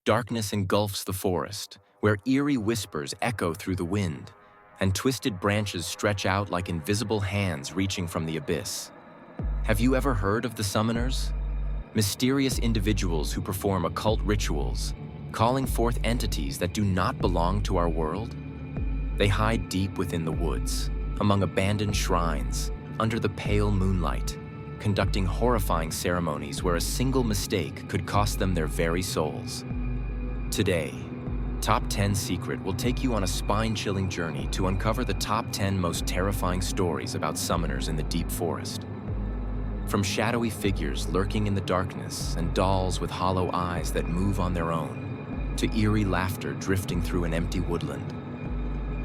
Darkness engulfs the forest, where eerie whispers echo through the wind, and twisted branches stretch out like invisible hands reaching from the abyss. Have you ever heard of the summoners? Mysterious individuals who perform occult rituals, calling forth entities that do not belong to our world? They hide deep within the woods, among abandoned shrines, under the pale moonlight, conducting horrifying ceremonies where a single mistake could cost them their very souls. Today, Top 10 Secret will take you on a spine-chilling journey to uncover the top 10 most terrifying stories about summoners in the deep forest. From shadowy figures lurking in the darkness and dolls with hollow eyes that move on their own, to eerie laughter drifting through an empty woodland.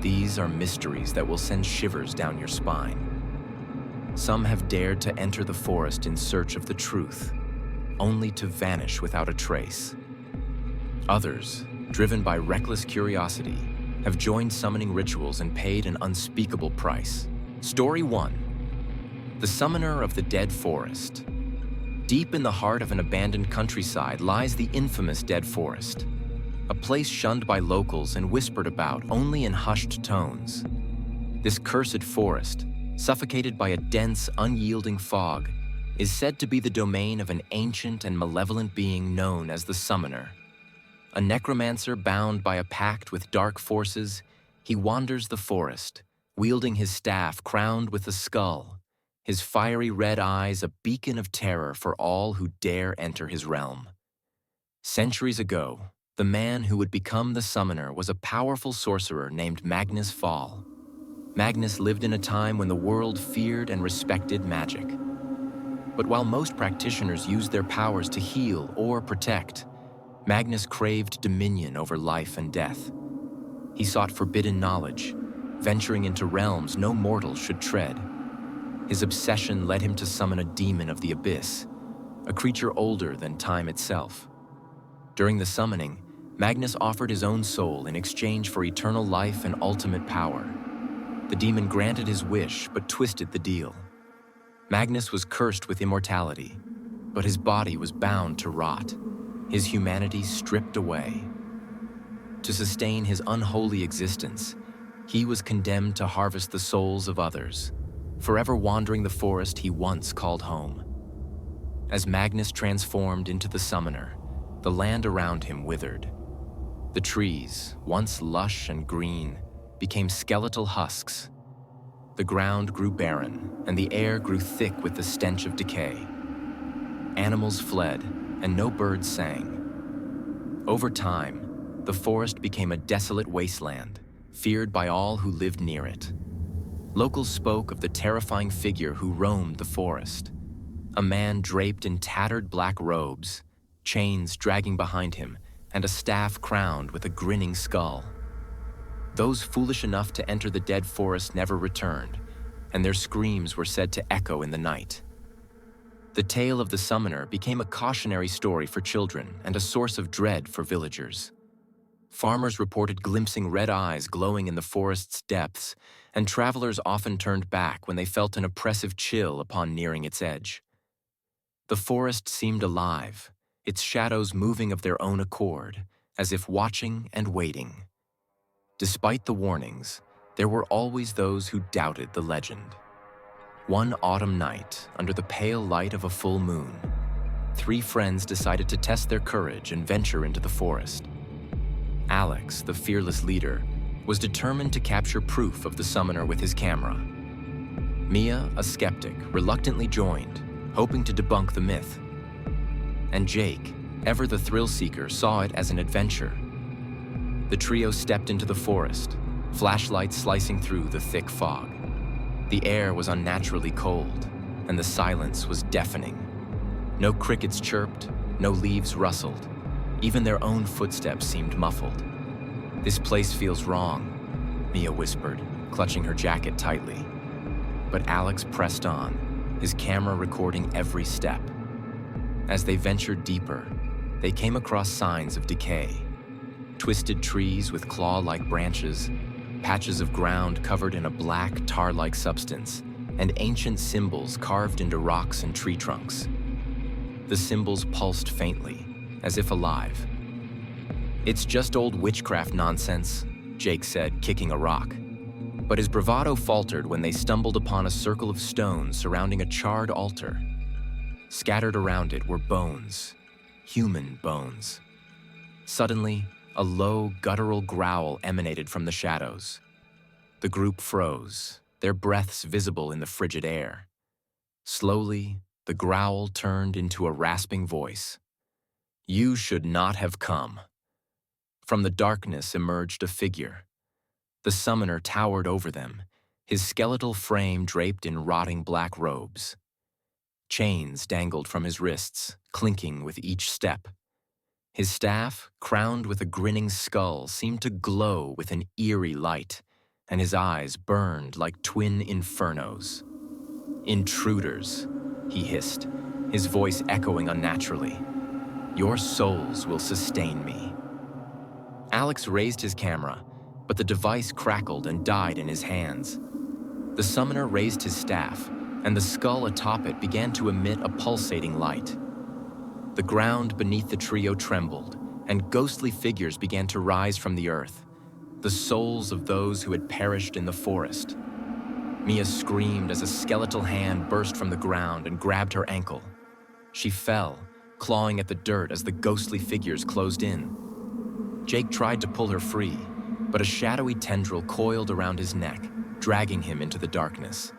These are mysteries that will send shivers down your spine. Some have dared to enter the forest in search of the truth, only to vanish without a trace. Others, driven by reckless curiosity, have joined summoning rituals and paid an unspeakable price. Story 1. The Summoner of the Dead Forest. Deep in the heart of an abandoned countryside lies the infamous Dead Forest, a place shunned by locals and whispered about only in hushed tones. This cursed forest, suffocated by a dense, unyielding fog, is said to be the domain of an ancient and malevolent being known as the Summoner. A necromancer bound by a pact with dark forces, he wanders the forest, wielding his staff crowned with a skull, his fiery red eyes a beacon of terror for all who dare enter his realm. Centuries ago, the man who would become the Summoner was a powerful sorcerer named Magnus Fall. Magnus lived in a time when the world feared and respected magic. But while most practitioners used their powers to heal or protect, Magnus craved dominion over life and death. He sought forbidden knowledge, venturing into realms no mortal should tread. His obsession led him to summon a demon of the abyss, a creature older than time itself. During the summoning, Magnus offered his own soul in exchange for eternal life and ultimate power. The demon granted his wish but twisted the deal. Magnus was cursed with immortality, but his body was bound to rot, his humanity stripped away. To sustain his unholy existence, he was condemned to harvest the souls of others, forever wandering the forest he once called home. As Magnus transformed into the Summoner, the land around him withered. The trees, once lush and green, became skeletal husks. The ground grew barren, and the air grew thick with the stench of decay. Animals fled, and no birds sang. Over time, the forest became a desolate wasteland, feared by all who lived near it. Locals spoke of the terrifying figure who roamed the forest, a man draped in tattered black robes, chains dragging behind him, and a staff crowned with a grinning skull. Those foolish enough to enter the dead forest never returned, and their screams were said to echo in the night. The tale of the Summoner became a cautionary story for children and a source of dread for villagers. Farmers reported glimpsing red eyes glowing in the forest's depths, and travelers often turned back when they felt an oppressive chill upon nearing its edge. The forest seemed alive, its shadows moving of their own accord, as if watching and waiting. Despite the warnings, there were always those who doubted the legend. One autumn night, under the pale light of a full moon, 3 friends decided to test their courage and venture into the forest. Alex, the fearless leader, was determined to capture proof of the Summoner with his camera. Mia, a skeptic, reluctantly joined, hoping to debunk the myth. And Jake, ever the thrill-seeker, saw it as an adventure. The trio stepped into the forest, flashlights slicing through the thick fog. The air was unnaturally cold, and the silence was deafening. No crickets chirped, no leaves rustled. Even their own footsteps seemed muffled. "This place feels wrong," Mia whispered, clutching her jacket tightly. But Alex pressed on, his camera recording every step. As they ventured deeper, they came across signs of decay. Twisted trees with claw-like branches, patches of ground covered in a black, tar-like substance, and ancient symbols carved into rocks and tree trunks. The symbols pulsed faintly, as if alive. "It's just old witchcraft nonsense," Jake said, kicking a rock. But his bravado faltered when they stumbled upon a circle of stones surrounding a charred altar. Scattered around it were bones, human bones. Suddenly, a low, guttural growl emanated from the shadows. The group froze, their breaths visible in the frigid air. Slowly, the growl turned into a rasping voice. "You should not have come." From the darkness emerged a figure. The summoner towered over them, his skeletal frame draped in rotting black robes. Chains dangled from his wrists, clinking with each step. His staff, crowned with a grinning skull, seemed to glow with an eerie light, and his eyes burned like twin infernos. "Intruders," he hissed, his voice echoing unnaturally. "Your souls will sustain me." Alex raised his camera, but the device crackled and died in his hands. The summoner raised his staff, and the skull atop it began to emit a pulsating light. The ground beneath the trio trembled, and ghostly figures began to rise from the earth, the souls of those who had perished in the forest. Mia screamed as a skeletal hand burst from the ground and grabbed her ankle. She fell, clawing at the dirt as the ghostly figures closed in. Jake tried to pull her free, but a shadowy tendril coiled around his neck, dragging him into the darkness.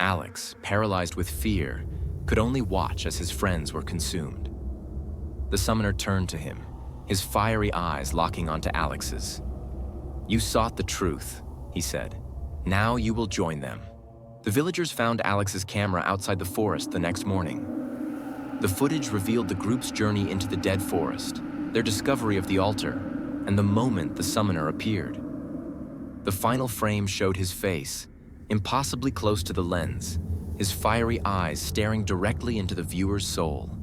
Alex, paralyzed with fear, could only watch as his friends were consumed. The summoner turned to him, his fiery eyes locking onto Alex's. "You sought the truth," he said. "Now you will join them." The villagers found Alex's camera outside the forest the next morning. The footage revealed the group's journey into the dead forest, their discovery of the altar, and the moment the summoner appeared. The final frame showed his face, impossibly close to the lens, his fiery eyes staring directly into the viewer's soul.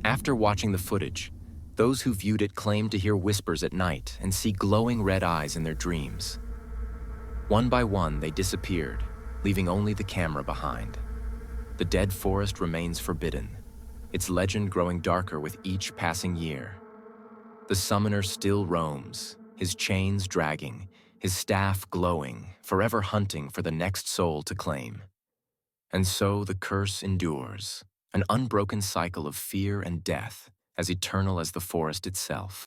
After watching the footage, those who viewed it claimed to hear whispers at night and see glowing red eyes in their dreams. One by one, they disappeared, leaving only the camera behind. The dead forest remains forbidden, its legend growing darker with each passing year. The summoner still roams, his chains dragging, his staff glowing, forever hunting for the next soul to claim. And so the curse endures, an unbroken cycle of fear and death, as eternal as the forest itself.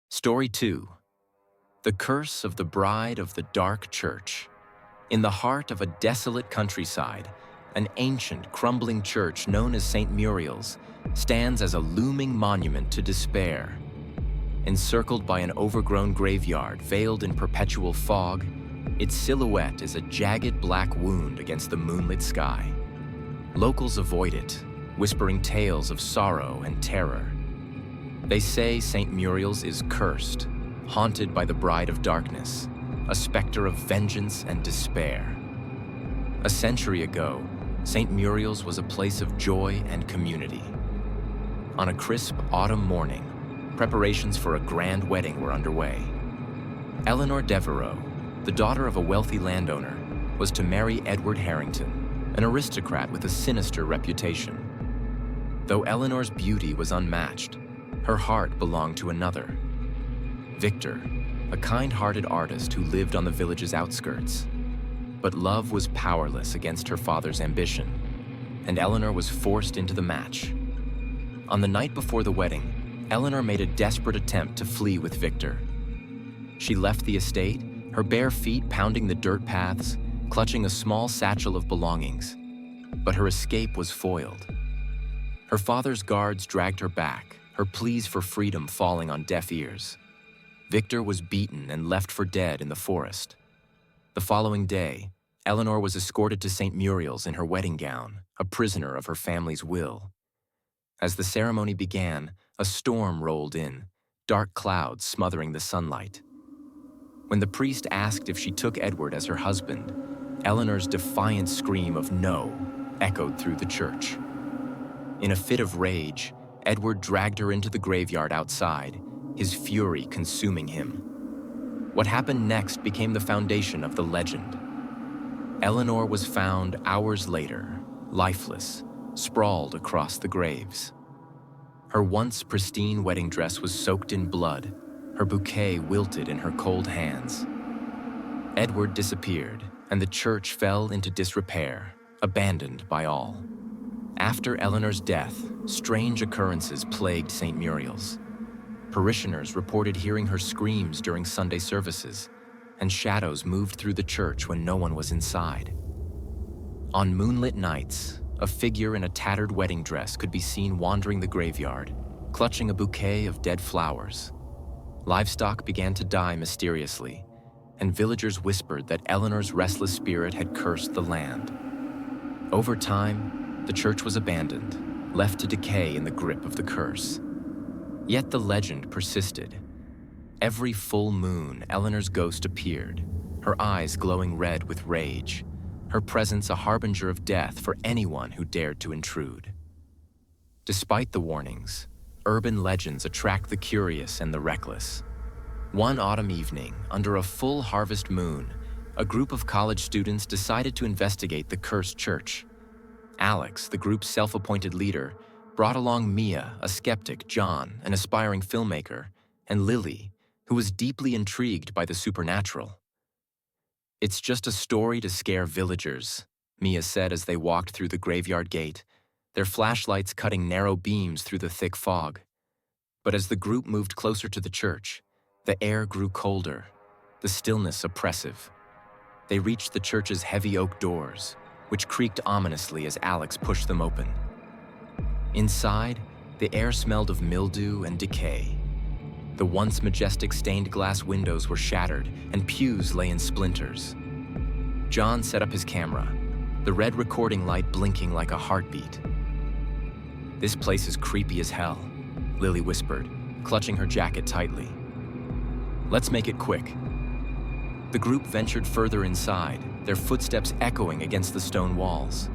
Story 2. The Curse of the Bride of the Dark Church. In the heart of a desolate countryside, an ancient, crumbling church known as St. Muriel's stands as a looming monument to despair. Encircled by an overgrown graveyard veiled in perpetual fog, its silhouette is a jagged black wound against the moonlit sky. Locals avoid it, whispering tales of sorrow and terror. They say St. Muriel's is cursed, haunted by the Bride of Darkness, a specter of vengeance and despair. A century ago, St. Muriel's was a place of joy and community. On a crisp autumn morning, preparations for a grand wedding were underway. Eleanor Devereaux, the daughter of a wealthy landowner, was to marry Edward Harrington, an aristocrat with a sinister reputation. Though Eleanor's beauty was unmatched, her heart belonged to another. Victor, a kind-hearted artist who lived on the village's outskirts. But love was powerless against her father's ambition, and Eleanor was forced into the match. On the night before the wedding, Eleanor made a desperate attempt to flee with Victor. She left the estate, her bare feet pounding the dirt paths, clutching a small satchel of belongings. But her escape was foiled. Her father's guards dragged her back, her pleas for freedom falling on deaf ears. Victor was beaten and left for dead in the forest. The following day, Eleanor was escorted to St. Muriel's in her wedding gown, a prisoner of her family's will. As the ceremony began, a storm rolled in, dark clouds smothering the sunlight. When the priest asked if she took Edward as her husband, Eleanor's defiant scream of "no" echoed through the church. In a fit of rage, Edward dragged her into the graveyard outside, his fury consuming him. What happened next became the foundation of the legend. Eleanor was found hours later, lifeless, sprawled across the graves. Her once pristine wedding dress was soaked in blood, her bouquet wilted in her cold hands. Edward disappeared, and the church fell into disrepair, abandoned by all. After Eleanor's death, strange occurrences plagued St. Muriel's. Parishioners reported hearing her screams during Sunday services, and shadows moved through the church when no one was inside. On moonlit nights, a figure in a tattered wedding dress could be seen wandering the graveyard, clutching a bouquet of dead flowers. Livestock began to die mysteriously, and villagers whispered that Eleanor's restless spirit had cursed the land. Over time, the church was abandoned, left to decay in the grip of the curse. Yet the legend persisted. Every full moon, Eleanor's ghost appeared, her eyes glowing red with rage, her presence a harbinger of death for anyone who dared to intrude. Despite the warnings, urban legends attract the curious and the reckless. One autumn evening, under a full harvest moon, a group of college students decided to investigate the cursed church. Alex, the group's self-appointed leader, brought along Mia, a skeptic, John, an aspiring filmmaker, and Lily, who was deeply intrigued by the supernatural. "It's just a story to scare villagers," Mia said as they walked through the graveyard gate, their flashlights cutting narrow beams through the thick fog. But as the group moved closer to the church, the air grew colder, the stillness oppressive. They reached the church's heavy oak doors, which creaked ominously as Alex pushed them open. Inside, the air smelled of mildew and decay. The once majestic stained glass windows were shattered, and pews lay in splinters. John set up his camera, the red recording light blinking like a heartbeat. "This place is creepy as hell," Lily whispered, clutching her jacket tightly. "Let's make it quick." The group ventured further inside, their footsteps echoing against the stone walls.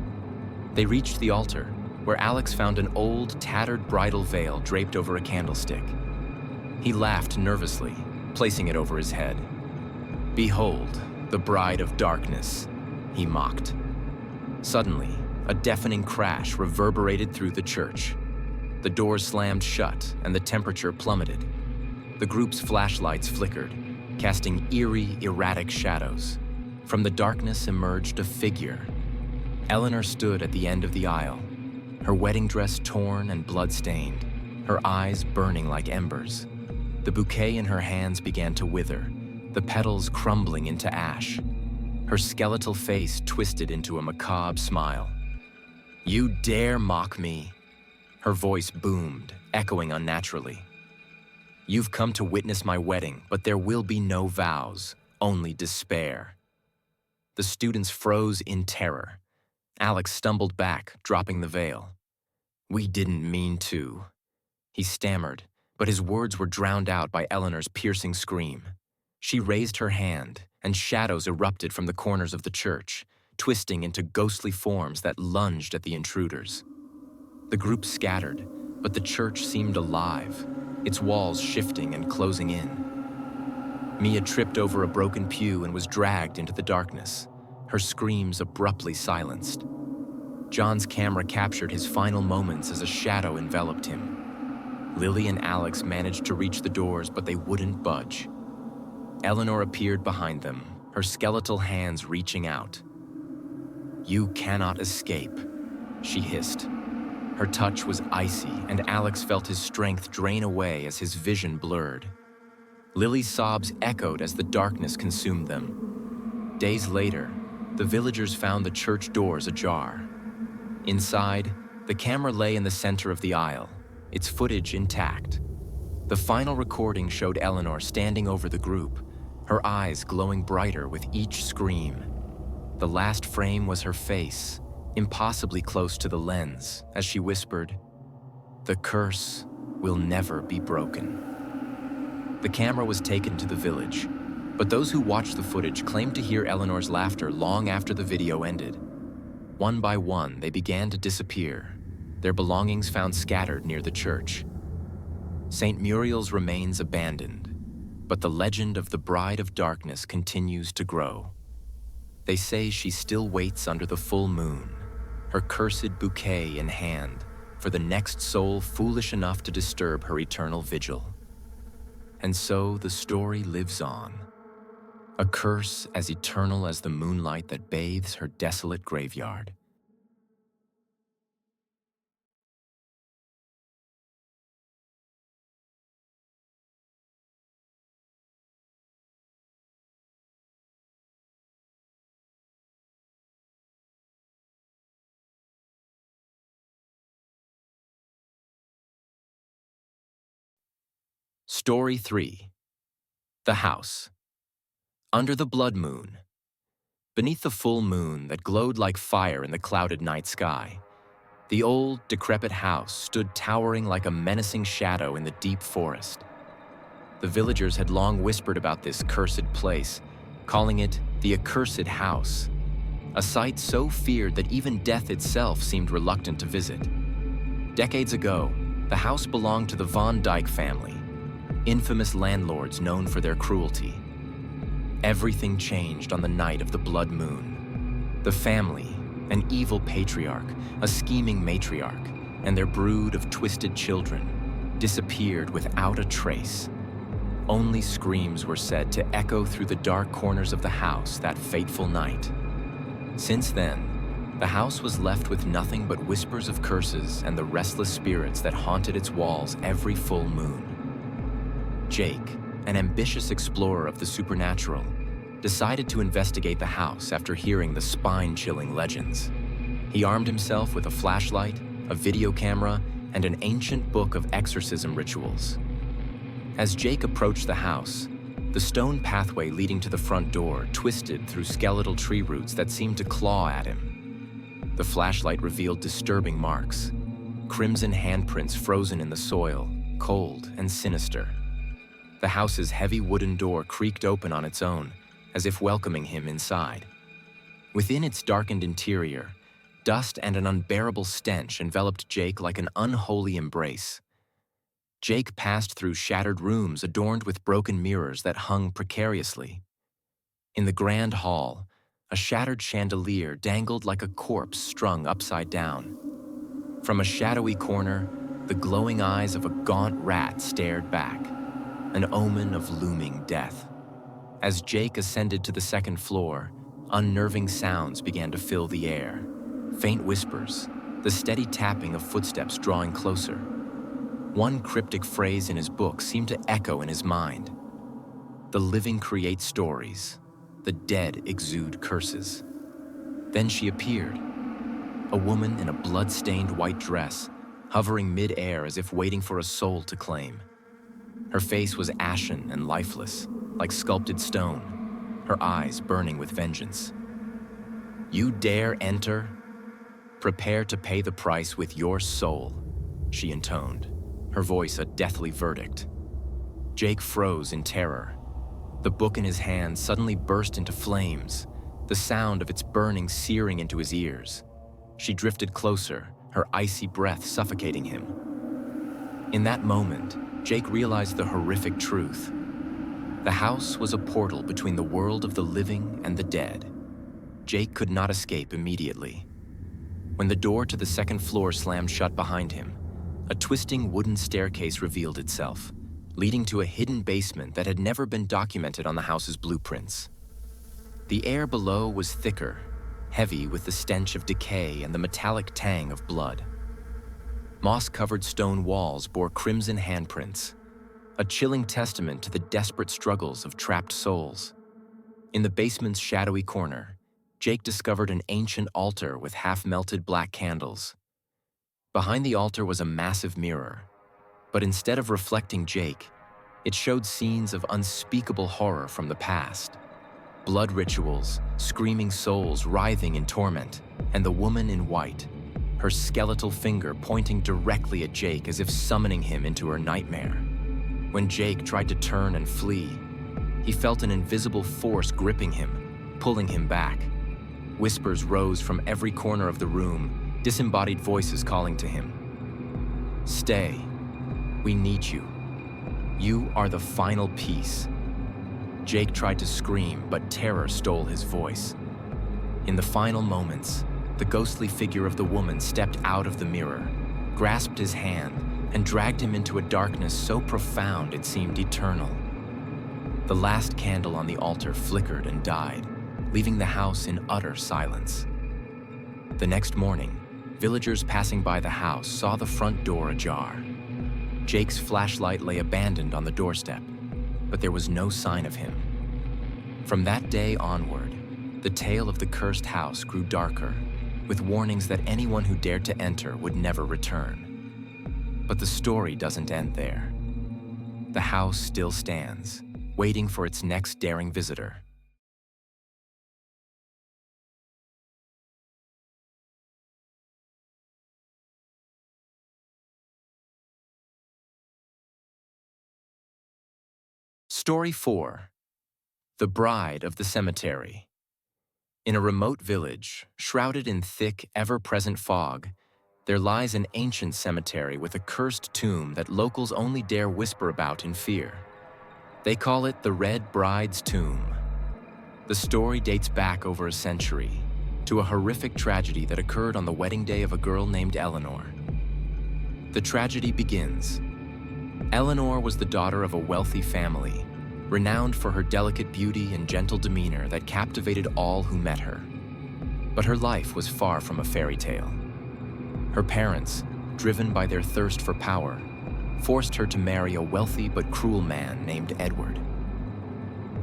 They reached the altar, where Alex found an old, tattered bridal veil draped over a candlestick. He laughed nervously, placing it over his head. "Behold, the bride of darkness," he mocked. Suddenly, a deafening crash reverberated through the church. The doors slammed shut, and the temperature plummeted. The group's flashlights flickered, casting eerie, erratic shadows. From the darkness emerged a figure. Eleanor stood at the end of the aisle, her wedding dress torn and blood-stained, her eyes burning like embers. The bouquet in her hands began to wither, the petals crumbling into ash. Her skeletal face twisted into a macabre smile. "You dare mock me?" Her voice boomed, echoing unnaturally. "You've come to witness my wedding, but there will be no vows, only despair." The students froze in terror. Alex stumbled back, dropping the veil. "We didn't mean to," he stammered, but his words were drowned out by Eleanor's piercing scream. She raised her hand, and shadows erupted from the corners of the church, twisting into ghostly forms that lunged at the intruders. The group scattered, but the church seemed alive, its walls shifting and closing in. Mia tripped over a broken pew and was dragged into the darkness, her screams abruptly silenced. John's camera captured his final moments as a shadow enveloped him. Lily and Alex managed to reach the doors, but they wouldn't budge. Eleanor appeared behind them, her skeletal hands reaching out. "You cannot escape," she hissed. Her touch was icy, and Alex felt his strength drain away as his vision blurred. Lily's sobs echoed as the darkness consumed them. Days later, the villagers found the church doors ajar. Inside, the camera lay in the center of the aisle, its footage intact. The final recording showed Eleanor standing over the group, her eyes glowing brighter with each scream. The last frame was her face, impossibly close to the lens, as she whispered, "The curse will never be broken." The camera was taken to the village, but those who watched the footage claimed to hear Eleanor's laughter long after the video ended. One by one, they began to disappear, their belongings found scattered near the church. St. Muriel's remains abandoned, but the legend of the Bride of Darkness continues to grow. They say she still waits under the full moon, her cursed bouquet in hand, for the next soul foolish enough to disturb her eternal vigil. And so the story lives on, a curse as eternal as the moonlight that bathes her desolate graveyard. Story 3. The House. Under the blood moon. Beneath the full moon that glowed like fire in the clouded night sky, the old, decrepit house stood towering like a menacing shadow in the deep forest. The villagers had long whispered about this cursed place, calling it the accursed house, a sight so feared that even death itself seemed reluctant to visit. Decades ago, the house belonged to the Von Dyke family, infamous landlords known for their cruelty. Everything changed on the night of the blood moon. The family, an evil patriarch, a scheming matriarch, and their brood of twisted children, disappeared without a trace. Only screams were said to echo through the dark corners of the house that fateful night. Since then, the house was left with nothing but whispers of curses and the restless spirits that haunted its walls every full moon. Jake, an ambitious explorer of the supernatural, decided to investigate the house after hearing the spine-chilling legends. He armed himself with a flashlight, a video camera, and an ancient book of exorcism rituals. As Jake approached the house, the stone pathway leading to the front door twisted through skeletal tree roots that seemed to claw at him. The flashlight revealed disturbing marks, crimson handprints frozen in the soil, cold and sinister. The house's heavy wooden door creaked open on its own, as if welcoming him inside. Within its darkened interior, dust and an unbearable stench enveloped Jake like an unholy embrace. Jake passed through shattered rooms adorned with broken mirrors that hung precariously. In the grand hall, a shattered chandelier dangled like a corpse strung upside down. From a shadowy corner, the glowing eyes of a gaunt rat stared back, an omen of looming death. As Jake ascended to the second floor, unnerving sounds began to fill the air. Faint whispers, the steady tapping of footsteps drawing closer. One cryptic phrase in his book seemed to echo in his mind. The living create stories, the dead exude curses. Then she appeared, a woman in a blood-stained white dress, hovering mid-air as if waiting for a soul to claim. Her face was ashen and lifeless, like sculpted stone, her eyes burning with vengeance. "You dare enter? Prepare to pay the price with your soul," she intoned, her voice a deathly verdict. Jake froze in terror. The book in his hand suddenly burst into flames, the sound of its burning searing into his ears. She drifted closer, her icy breath suffocating him. In that moment, Jake realized the horrific truth. The house was a portal between the world of the living and the dead. Jake could not escape immediately. When the door to the second floor slammed shut behind him, a twisting wooden staircase revealed itself, leading to a hidden basement that had never been documented on the house's blueprints. The air below was thicker, heavy with the stench of decay and the metallic tang of blood. Moss-covered stone walls bore crimson handprints, a chilling testament to the desperate struggles of trapped souls. In the basement's shadowy corner, Jake discovered an ancient altar with half-melted black candles. Behind the altar was a massive mirror, but instead of reflecting Jake, it showed scenes of unspeakable horror from the past. Blood rituals, screaming souls writhing in torment, and the woman in white, her skeletal finger pointing directly at Jake as if summoning him into her nightmare. When Jake tried to turn and flee, he felt an invisible force gripping him, pulling him back. Whispers rose from every corner of the room, disembodied voices calling to him. Stay. We need you. You are the final piece. Jake tried to scream, but terror stole his voice. In the final moments, the ghostly figure of the woman stepped out of the mirror, grasped his hand, and dragged him into a darkness so profound it seemed eternal. The last candle on the altar flickered and died, leaving the house in utter silence. The next morning, villagers passing by the house saw the front door ajar. Jake's flashlight lay abandoned on the doorstep, but there was no sign of him. From that day onward, the tale of the cursed house grew darker, with warnings that anyone who dared to enter would never return. But the story doesn't end there. The house still stands, waiting for its next daring visitor. Story 4. The Bride of the Cemetery. In a remote village, shrouded in thick, ever-present fog, there lies an ancient cemetery with a cursed tomb that locals only dare whisper about in fear. They call it the Red Bride's Tomb. The story dates back over a century, to a horrific tragedy that occurred on the wedding day of a girl named Eleanor. The tragedy begins. Eleanor was the daughter of a wealthy family, renowned for her delicate beauty and gentle demeanor that captivated all who met her. But her life was far from a fairy tale. Her parents, driven by their thirst for power, forced her to marry a wealthy but cruel man named Edward.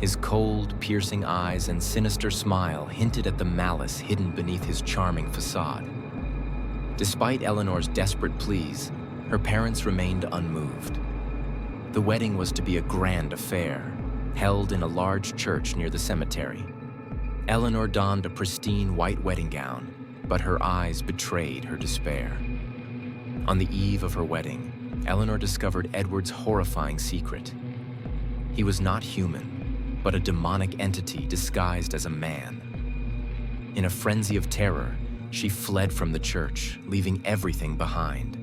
His cold, piercing eyes and sinister smile hinted at the malice hidden beneath his charming facade. Despite Eleanor's desperate pleas, her parents remained unmoved. The wedding was to be a grand affair, held in a large church near the cemetery. Eleanor donned a pristine white wedding gown, but her eyes betrayed her despair. On the eve of her wedding, Eleanor discovered Edward's horrifying secret. He was not human, but a demonic entity disguised as a man. In a frenzy of terror, she fled from the church, leaving everything behind.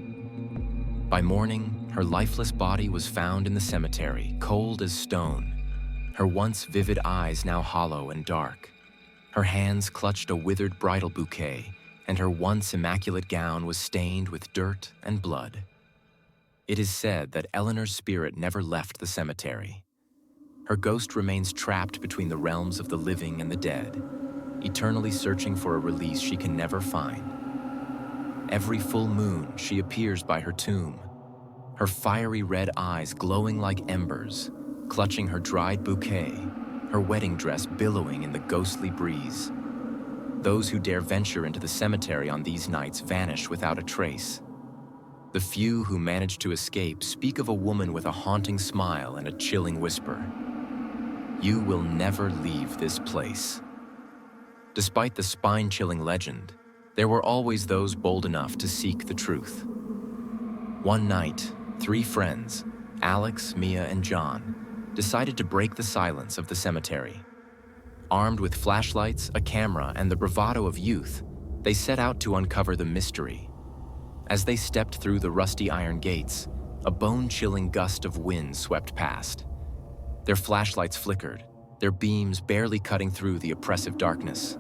By morning, her lifeless body was found in the cemetery, cold as stone, her once vivid eyes now hollow and dark. Her hands clutched a withered bridal bouquet, and her once immaculate gown was stained with dirt and blood. It is said that Eleanor's spirit never left the cemetery. Her ghost remains trapped between the realms of the living and the dead, eternally searching for a release she can never find. Every full moon, she appears by her tomb, her fiery red eyes glowing like embers, clutching her dried bouquet, her wedding dress billowing in the ghostly breeze. Those who dare venture into the cemetery on these nights vanish without a trace. The few who manage to escape speak of a woman with a haunting smile and a chilling whisper. You will never leave this place. Despite the spine-chilling legend, there were always those bold enough to seek the truth. One night, 3 friends, Alex, Mia, and John, decided to break the silence of the cemetery. Armed with flashlights, a camera, and the bravado of youth, they set out to uncover the mystery. As they stepped through the rusty iron gates, a bone-chilling gust of wind swept past. Their flashlights flickered, their beams barely cutting through the oppressive darkness.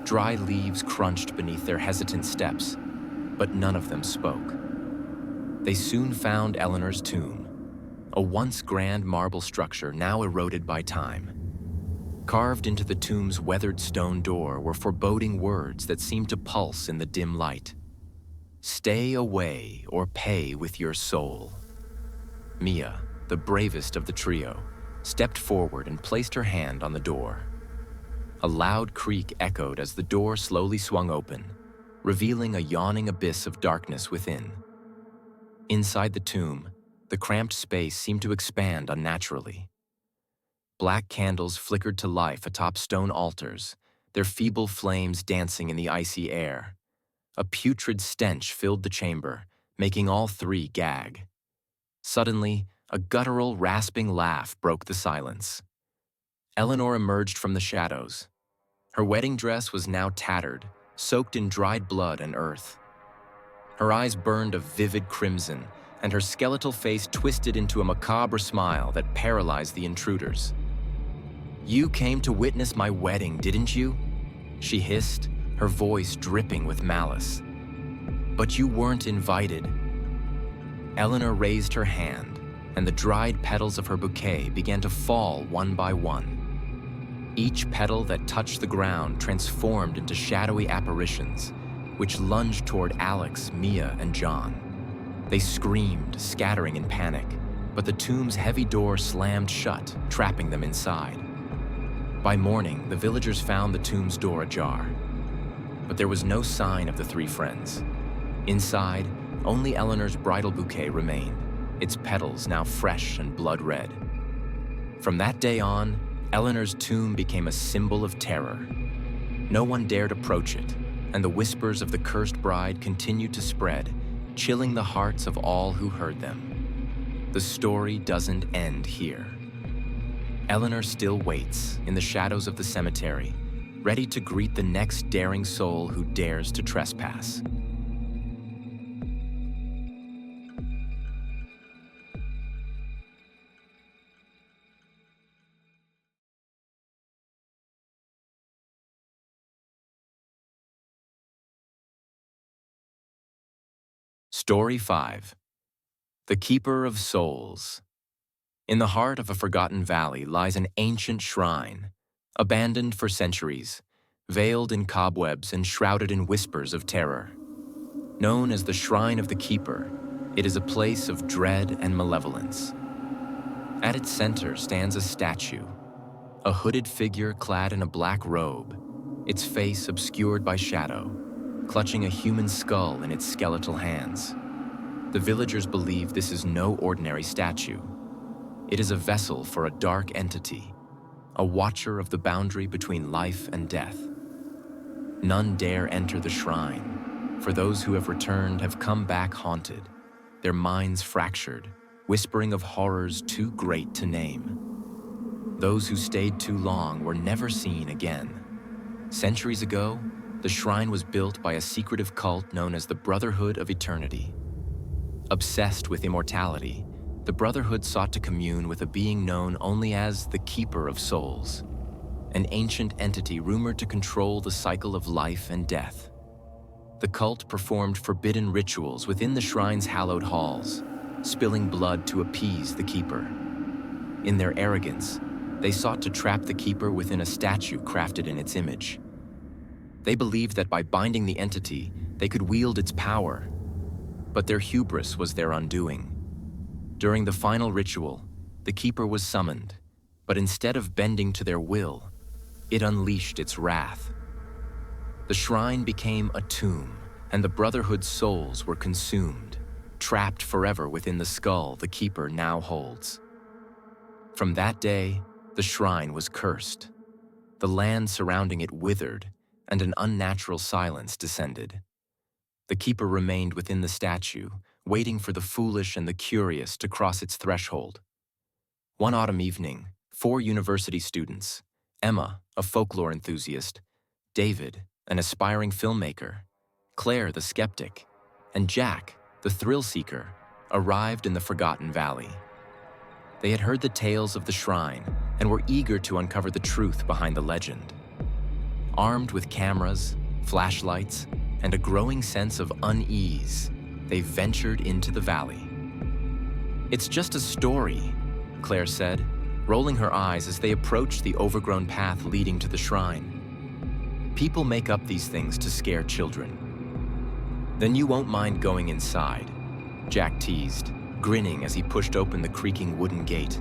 Dry leaves crunched beneath their hesitant steps, but none of them spoke. They soon found Eleanor's tomb, a once grand marble structure now eroded by time. Carved into the tomb's weathered stone door were foreboding words that seemed to pulse in the dim light. Stay away or pay with your soul. Mia, the bravest of the trio, stepped forward and placed her hand on the door. A loud creak echoed as the door slowly swung open, revealing a yawning abyss of darkness within. Inside the tomb, the cramped space seemed to expand unnaturally. Black candles flickered to life atop stone altars, their feeble flames dancing in the icy air. A putrid stench filled the chamber, making all 3 gag. Suddenly, a guttural, rasping laugh broke the silence. Eleanor emerged from the shadows. Her wedding dress was now tattered, soaked in dried blood and earth. Her eyes burned a vivid crimson, and her skeletal face twisted into a macabre smile that paralyzed the intruders. "You came to witness my wedding, didn't you?" she hissed, her voice dripping with malice. "But you weren't invited." Eleanor raised her hand, and the dried petals of her bouquet began to fall one by one. Each petal that touched the ground transformed into shadowy apparitions, which lunged toward Alex, Mia, and John. They screamed, scattering in panic, but the tomb's heavy door slammed shut, trapping them inside. By morning, the villagers found the tomb's door ajar, but there was no sign of the three friends. Inside, only Eleanor's bridal bouquet remained, its petals now fresh and blood red. From that day on, Eleanor's tomb became a symbol of terror. No one dared approach it, and the whispers of the cursed bride continued to spread, chilling the hearts of all who heard them. The story doesn't end here. Eleanor still waits in the shadows of the cemetery, ready to greet the next daring soul who dares to trespass. Story 5. The Keeper of Souls. In the heart of a forgotten valley lies an ancient shrine, abandoned for centuries, veiled in cobwebs and shrouded in whispers of terror. Known as the Shrine of the Keeper, it is a place of dread and malevolence. At its center stands a statue, a hooded figure clad in a black robe, its face obscured by shadow, clutching a human skull in its skeletal hands. The villagers believe this is no ordinary statue. It is a vessel for a dark entity, a watcher of the boundary between life and death. None dare enter the shrine, for those who have returned have come back haunted, their minds fractured, whispering of horrors too great to name. Those who stayed too long were never seen again. Centuries ago, the shrine was built by a secretive cult known as the Brotherhood of Eternity. Obsessed with immortality, the Brotherhood sought to commune with a being known only as the Keeper of Souls, an ancient entity rumored to control the cycle of life and death. The cult performed forbidden rituals within the shrine's hallowed halls, spilling blood to appease the Keeper. In their arrogance, they sought to trap the Keeper within a statue crafted in its image. They believed that by binding the entity, they could wield its power. But their hubris was their undoing. During the final ritual, the Keeper was summoned, but instead of bending to their will, it unleashed its wrath. The shrine became a tomb, and the Brotherhood's souls were consumed, trapped forever within the skull the Keeper now holds. From that day, the shrine was cursed. The land surrounding it withered, and an unnatural silence descended. The Keeper remained within the statue, waiting for the foolish and the curious to cross its threshold. One autumn evening, 4 university students, Emma, a folklore enthusiast, David, an aspiring filmmaker, Claire, the skeptic, and Jack, the thrill seeker, arrived in the Forgotten Valley. They had heard the tales of the shrine and were eager to uncover the truth behind the legend. Armed with cameras, flashlights, and a growing sense of unease, they ventured into the valley. "It's just a story," Claire said, rolling her eyes as they approached the overgrown path leading to the shrine. "People make up these things to scare children." "Then you won't mind going inside," Jack teased, grinning as he pushed open the creaking wooden gate.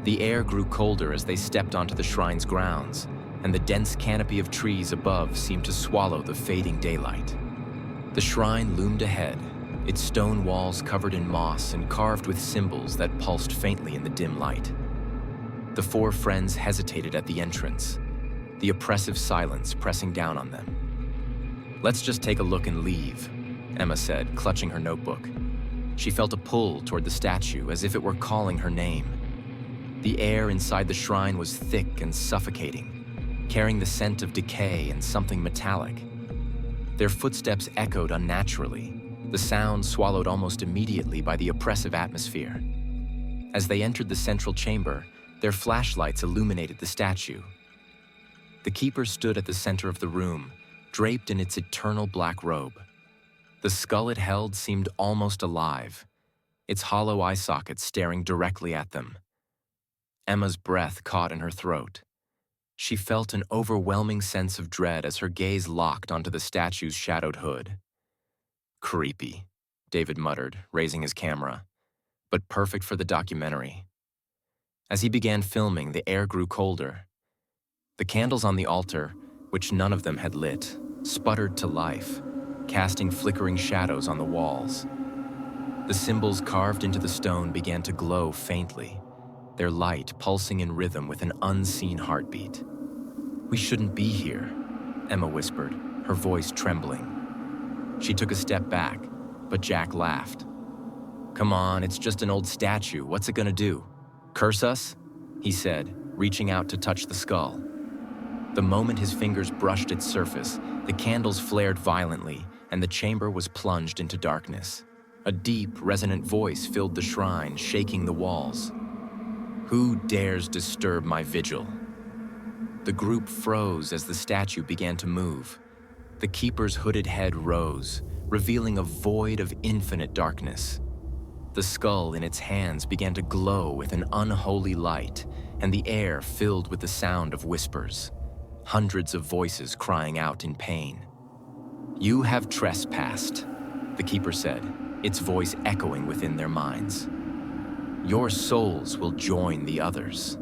The air grew colder as they stepped onto the shrine's grounds, and the dense canopy of trees above seemed to swallow the fading daylight. The shrine loomed ahead, its stone walls covered in moss and carved with symbols that pulsed faintly in the dim light. The 4 friends hesitated at the entrance, the oppressive silence pressing down on them. "Let's just take a look and leave," Emma said, clutching her notebook. She felt a pull toward the statue as if it were calling her name. The air inside the shrine was thick and suffocating, carrying the scent of decay and something metallic. Their footsteps echoed unnaturally, the sound swallowed almost immediately by the oppressive atmosphere. As they entered the central chamber, their flashlights illuminated the statue. The keeper stood at the center of the room, draped in its eternal black robe. The skull it held seemed almost alive, its hollow eye sockets staring directly at them. Emma's breath caught in her throat. She felt an overwhelming sense of dread as her gaze locked onto the statue's shadowed hood. "Creepy," David muttered, raising his camera, "but perfect for the documentary." As he began filming, the air grew colder. The candles on the altar, which none of them had lit, sputtered to life, casting flickering shadows on the walls. The symbols carved into the stone began to glow faintly, their light pulsing in rhythm with an unseen heartbeat. "We shouldn't be here," Emma whispered, her voice trembling. She took a step back, but Jack laughed. "Come on, it's just an old statue. What's it gonna do? Curse us?" he said, reaching out to touch the skull. The moment his fingers brushed its surface, the candles flared violently, and the chamber was plunged into darkness. A deep, resonant voice filled the shrine, shaking the walls. "Who dares disturb my vigil?" The group froze as the statue began to move. The keeper's hooded head rose, revealing a void of infinite darkness. The skull in its hands began to glow with an unholy light, and the air filled with the sound of whispers, hundreds of voices crying out in pain. "You have trespassed," the keeper said, its voice echoing within their minds. "Your souls will join the others."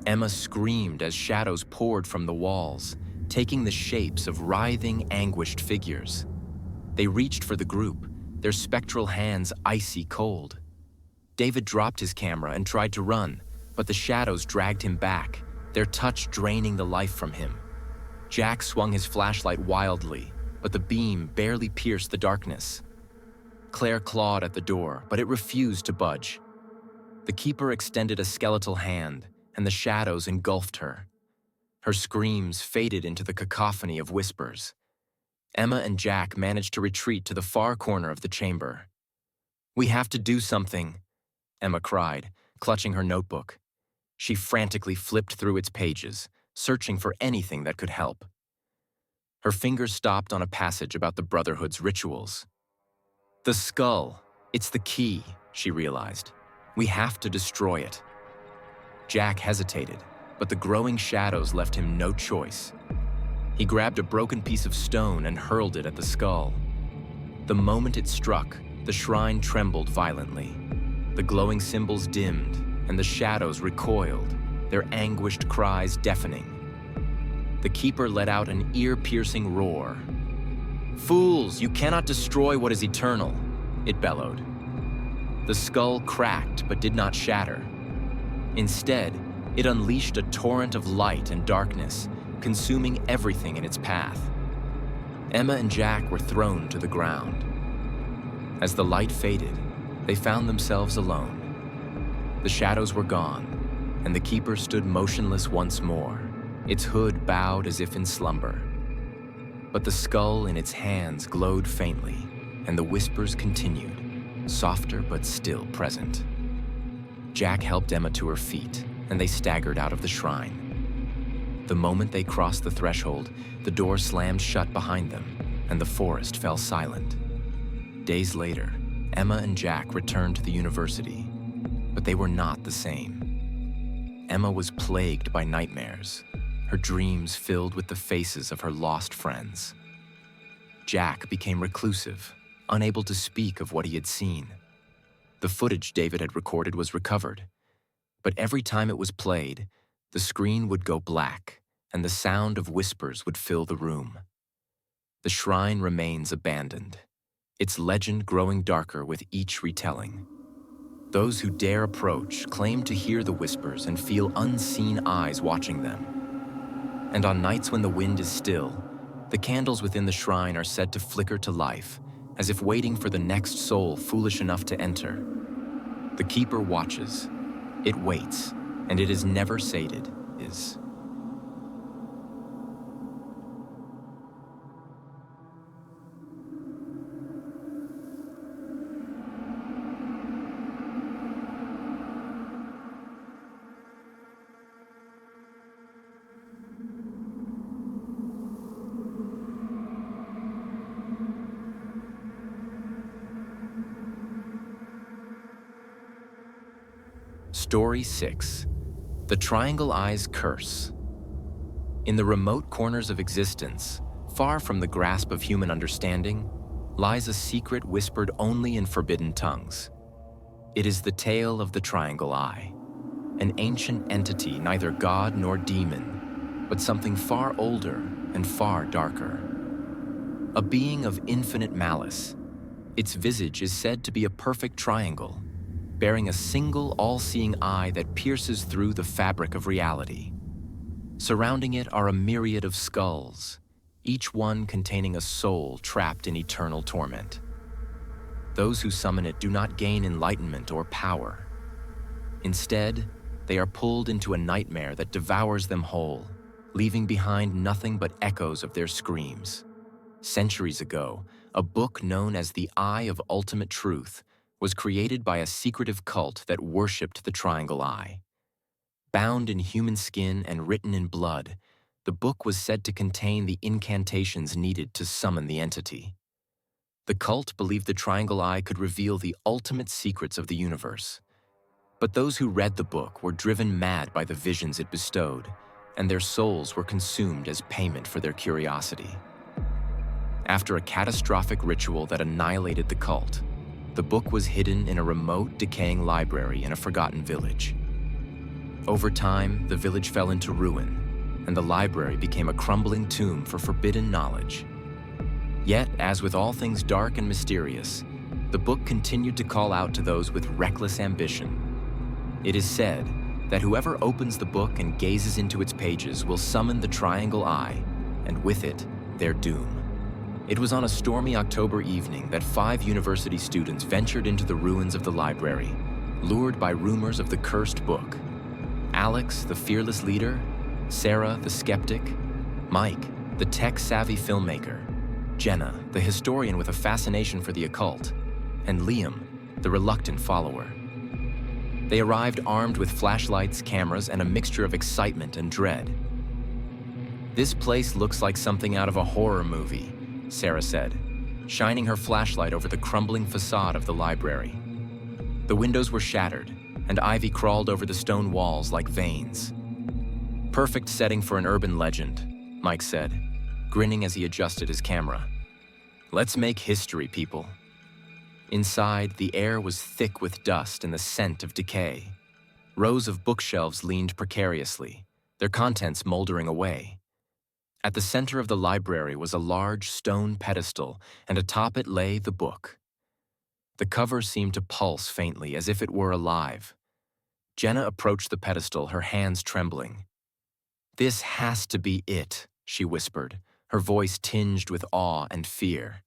Emma screamed as shadows poured from the walls, taking the shapes of writhing, anguished figures. They reached for the group, their spectral hands icy cold. David dropped his camera and tried to run, but the shadows dragged him back, their touch draining the life from him. Jack swung his flashlight wildly, but the beam barely pierced the darkness. Claire clawed at the door, but it refused to budge. The keeper extended a skeletal hand, and the shadows engulfed her. Her screams faded into the cacophony of whispers. Emma and Jack managed to retreat to the far corner of the chamber. "We have to do something," Emma cried, clutching her notebook. She frantically flipped through its pages, searching for anything that could help. Her fingers stopped on a passage about the Brotherhood's rituals. "The skull, it's the key," she realized. "We have to destroy it." Jack hesitated, but the growing shadows left him no choice. He grabbed a broken piece of stone and hurled it at the skull. The moment it struck, the shrine trembled violently. The glowing symbols dimmed, and the shadows recoiled, their anguished cries deafening. The keeper let out an ear-piercing roar. "Fools, you cannot destroy what is eternal," it bellowed. The skull cracked but did not shatter. Instead, it unleashed a torrent of light and darkness, consuming everything in its path. Emma and Jack were thrown to the ground. As the light faded, they found themselves alone. The shadows were gone, and the keeper stood motionless once more, its hood bowed as if in slumber. But the skull in its hands glowed faintly, and the whispers continued, softer but still present. Jack helped Emma to her feet, and they staggered out of the shrine. The moment they crossed the threshold, the door slammed shut behind them, and the forest fell silent. Days later, Emma and Jack returned to the university, but they were not the same. Emma was plagued by nightmares, her dreams filled with the faces of her lost friends. Jack became reclusive, unable to speak of what he had seen. The footage David had recorded was recovered, but every time it was played, the screen would go black, and the sound of whispers would fill the room. The shrine remains abandoned, its legend growing darker with each retelling. Those who dare approach claim to hear the whispers and feel unseen eyes watching them. And on nights when the wind is still, the candles within the shrine are said to flicker to life, as if waiting for the next soul foolish enough to enter. The keeper watches. It waits, and it is never sated. Story 6. The Triangle Eye's Curse. In the remote corners of existence, far from the grasp of human understanding, lies a secret whispered only in forbidden tongues. It is the tale of the Triangle Eye, an ancient entity neither god nor demon, but something far older and far darker. A being of infinite malice, its visage is said to be a perfect triangle, bearing a single all-seeing eye that pierces through the fabric of reality. Surrounding it are a myriad of skulls, each one containing a soul trapped in eternal torment. Those who summon it do not gain enlightenment or power. Instead, they are pulled into a nightmare that devours them whole, leaving behind nothing but echoes of their screams. Centuries ago, a book known as the Eye of Ultimate Truth was created by a secretive cult that worshipped the Triangle Eye. Bound in human skin and written in blood, the book was said to contain the incantations needed to summon the entity. The cult believed the Triangle Eye could reveal the ultimate secrets of the universe. But those who read the book were driven mad by the visions it bestowed, and their souls were consumed as payment for their curiosity. After a catastrophic ritual that annihilated the cult, the book was hidden in a remote, decaying library in a forgotten village. Over time, the village fell into ruin, and the library became a crumbling tomb for forbidden knowledge. Yet, as with all things dark and mysterious, the book continued to call out to those with reckless ambition. It is said that whoever opens the book and gazes into its pages will summon the Triangle Eye, and with it, their doom. It was on a stormy October evening that 5 university students ventured into the ruins of the library, lured by rumors of the cursed book. Alex, the fearless leader, Sarah, the skeptic, Mike, the tech-savvy filmmaker, Jenna, the historian with a fascination for the occult, and Liam, the reluctant follower. They arrived armed with flashlights, cameras, and a mixture of excitement and dread. "This place looks like something out of a horror movie," Sarah said, shining her flashlight over the crumbling facade of the library. The windows were shattered, and ivy crawled over the stone walls like veins. "Perfect setting for an urban legend," Mike said, grinning as he adjusted his camera. "Let's make history, people." Inside, the air was thick with dust and the scent of decay. Rows of bookshelves leaned precariously, their contents moldering away. At the center of the library was a large stone pedestal, and atop it lay the book. The cover seemed to pulse faintly, as if it were alive. Jenna approached the pedestal, her hands trembling. "This has to be it," she whispered, her voice tinged with awe and fear.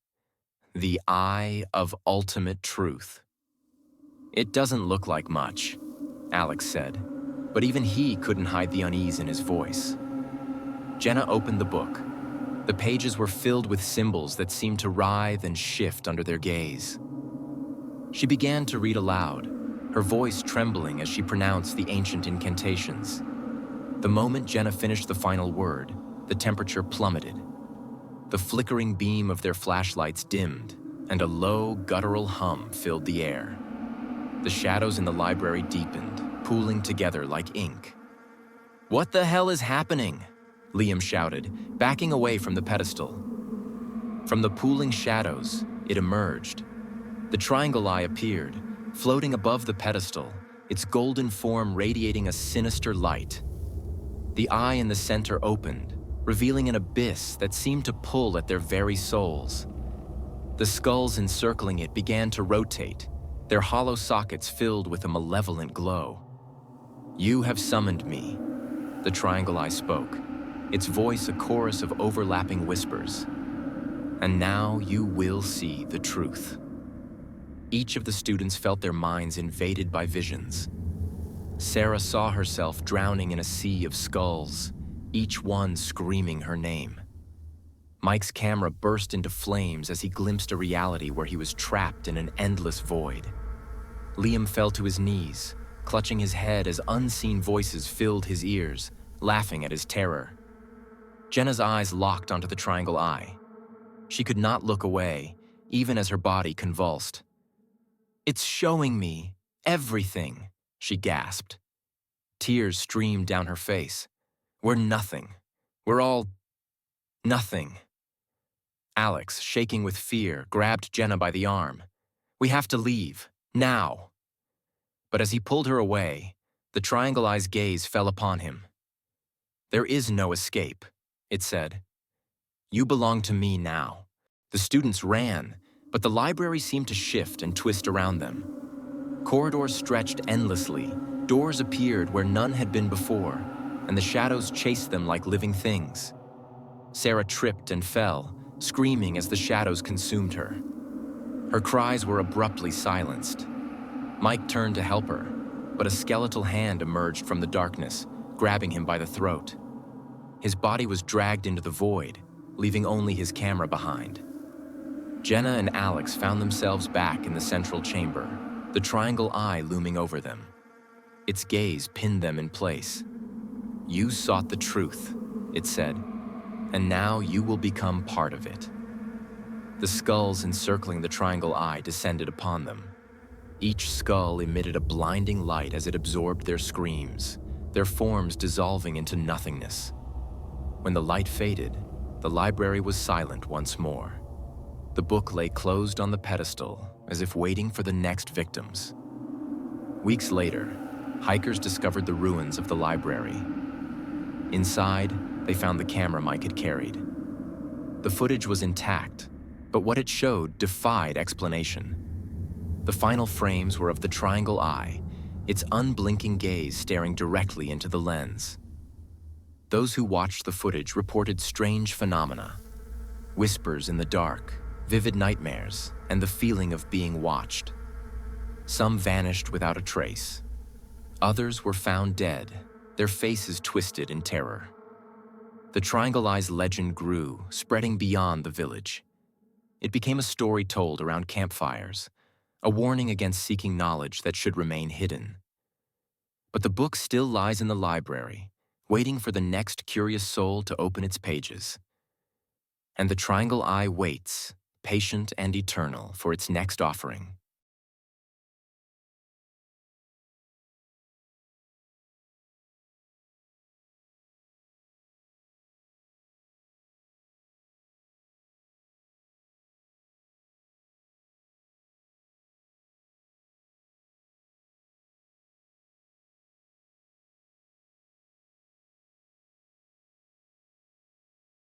"The Eye of Ultimate Truth." "It doesn't look like much," Alex said, but even he couldn't hide the unease in his voice. Jenna opened the book. The pages were filled with symbols that seemed to writhe and shift under their gaze. She began to read aloud, her voice trembling as she pronounced the ancient incantations. The moment Jenna finished the final word, the temperature plummeted. The flickering beam of their flashlights dimmed, and a low, guttural hum filled the air. The shadows in the library deepened, pooling together like ink. "What the hell is happening?" Liam shouted, backing away from the pedestal. From the pooling shadows, it emerged. The Triangle Eye appeared, floating above the pedestal, its golden form radiating a sinister light. The eye in the center opened, revealing an abyss that seemed to pull at their very souls. The skulls encircling it began to rotate, their hollow sockets filled with a malevolent glow. "You have summoned me," the Triangle Eye spoke, its voice a chorus of overlapping whispers. "And now you will see the truth." Each of the students felt their minds invaded by visions. Sarah saw herself drowning in a sea of skulls, each one screaming her name. Mike's camera burst into flames as he glimpsed a reality where he was trapped in an endless void. Liam fell to his knees, clutching his head as unseen voices filled his ears, laughing at his terror. Jenna's eyes locked onto the Triangle Eye. She could not look away, even as her body convulsed. "It's showing me everything," she gasped. Tears streamed down her face. We're nothing. We're all nothing. Alex, shaking with fear, grabbed Jenna by the arm. We have to leave, now. But as he pulled her away, the Triangle Eye's gaze fell upon him. There is no escape, it said. You belong to me now. The students ran, but the library seemed to shift and twist around them. Corridors stretched endlessly, doors appeared where none had been before, and the shadows chased them like living things. Sarah tripped and fell, screaming as the shadows consumed her. Her cries were abruptly silenced. Mike turned to help her, but a skeletal hand emerged from the darkness, grabbing him by the throat. His body was dragged into the void, leaving only his camera behind. Jenna and Alex found themselves back in the central chamber, the Triangle Eye looming over them. Its gaze pinned them in place. You sought the truth, it said, and now you will become part of it. The skulls encircling the Triangle Eye descended upon them. Each skull emitted a blinding light as it absorbed their screams, their forms dissolving into nothingness. When the light faded, the library was silent once more. The book lay closed on the pedestal, as if waiting for the next victims. Weeks later, hikers discovered the ruins of the library. Inside, they found the camera Mike had carried. The footage was intact, but what it showed defied explanation. The final frames were of the Triangle Eye, its unblinking gaze staring directly into the lens. Those who watched the footage reported strange phenomena. Whispers in the dark, vivid nightmares, and the feeling of being watched. Some vanished without a trace. Others were found dead, their faces twisted in terror. The Triangle Eye's legend grew, spreading beyond the village. It became a story told around campfires, a warning against seeking knowledge that should remain hidden. But the book still lies in the library, waiting for the next curious soul to open its pages. And the Triangle Eye waits, patient and eternal, for its next offering.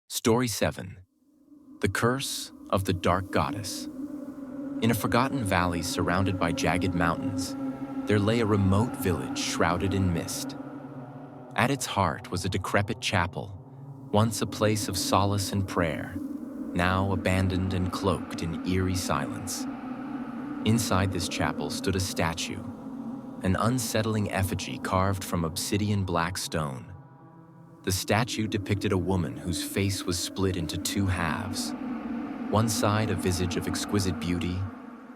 Story 7. The Curse of the Dark Goddess. In a forgotten valley surrounded by jagged mountains, there lay a remote village shrouded in mist. At its heart was a decrepit chapel, once a place of solace and prayer, now abandoned and cloaked in eerie silence. Inside this chapel stood a statue, an unsettling effigy carved from obsidian black stone. The statue depicted a woman whose face was split into two halves. One side a visage of exquisite beauty,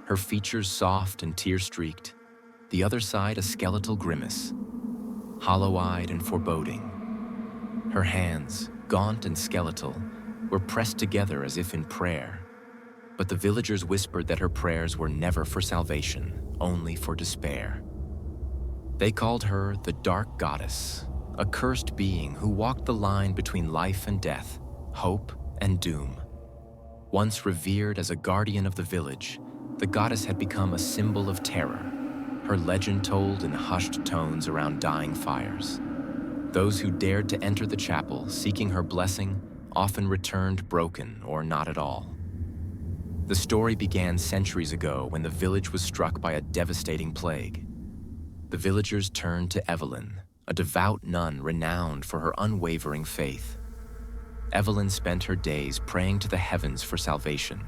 her features soft and tear-streaked. The other side a skeletal grimace, hollow-eyed and foreboding. Her hands, gaunt and skeletal, were pressed together as if in prayer. But the villagers whispered that her prayers were never for salvation, only for despair. They called her the Dark Goddess, a cursed being who walked the line between life and death, hope and doom. Once revered as a guardian of the village, the goddess had become a symbol of terror, her legend told in hushed tones around dying fires. Those who dared to enter the chapel seeking her blessing often returned broken or not at all. The story began centuries ago when the village was struck by a devastating plague. The villagers turned to Evelyn, a devout nun renowned for her unwavering faith. Evelyn spent her days praying to the heavens for salvation.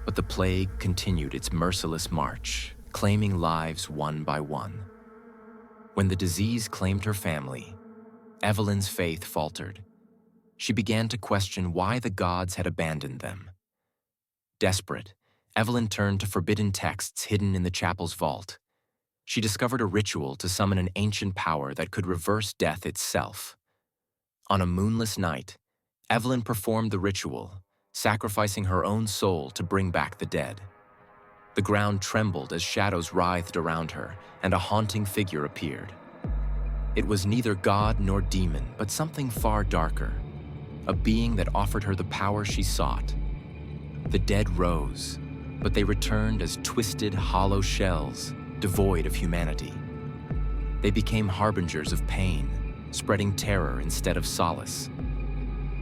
But the plague continued its merciless march, claiming lives one by one. When the disease claimed her family, Evelyn's faith faltered. She began to question why the gods had abandoned them. Desperate, Evelyn turned to forbidden texts hidden in the chapel's vault. She discovered a ritual to summon an ancient power that could reverse death itself. On a moonless night, Evelyn performed the ritual, sacrificing her own soul to bring back the dead. The ground trembled as shadows writhed around her, and a haunting figure appeared. It was neither god nor demon, but something far darker, a being that offered her the power she sought. The dead rose, but they returned as twisted, hollow shells, devoid of humanity. They became harbingers of pain, spreading terror instead of solace.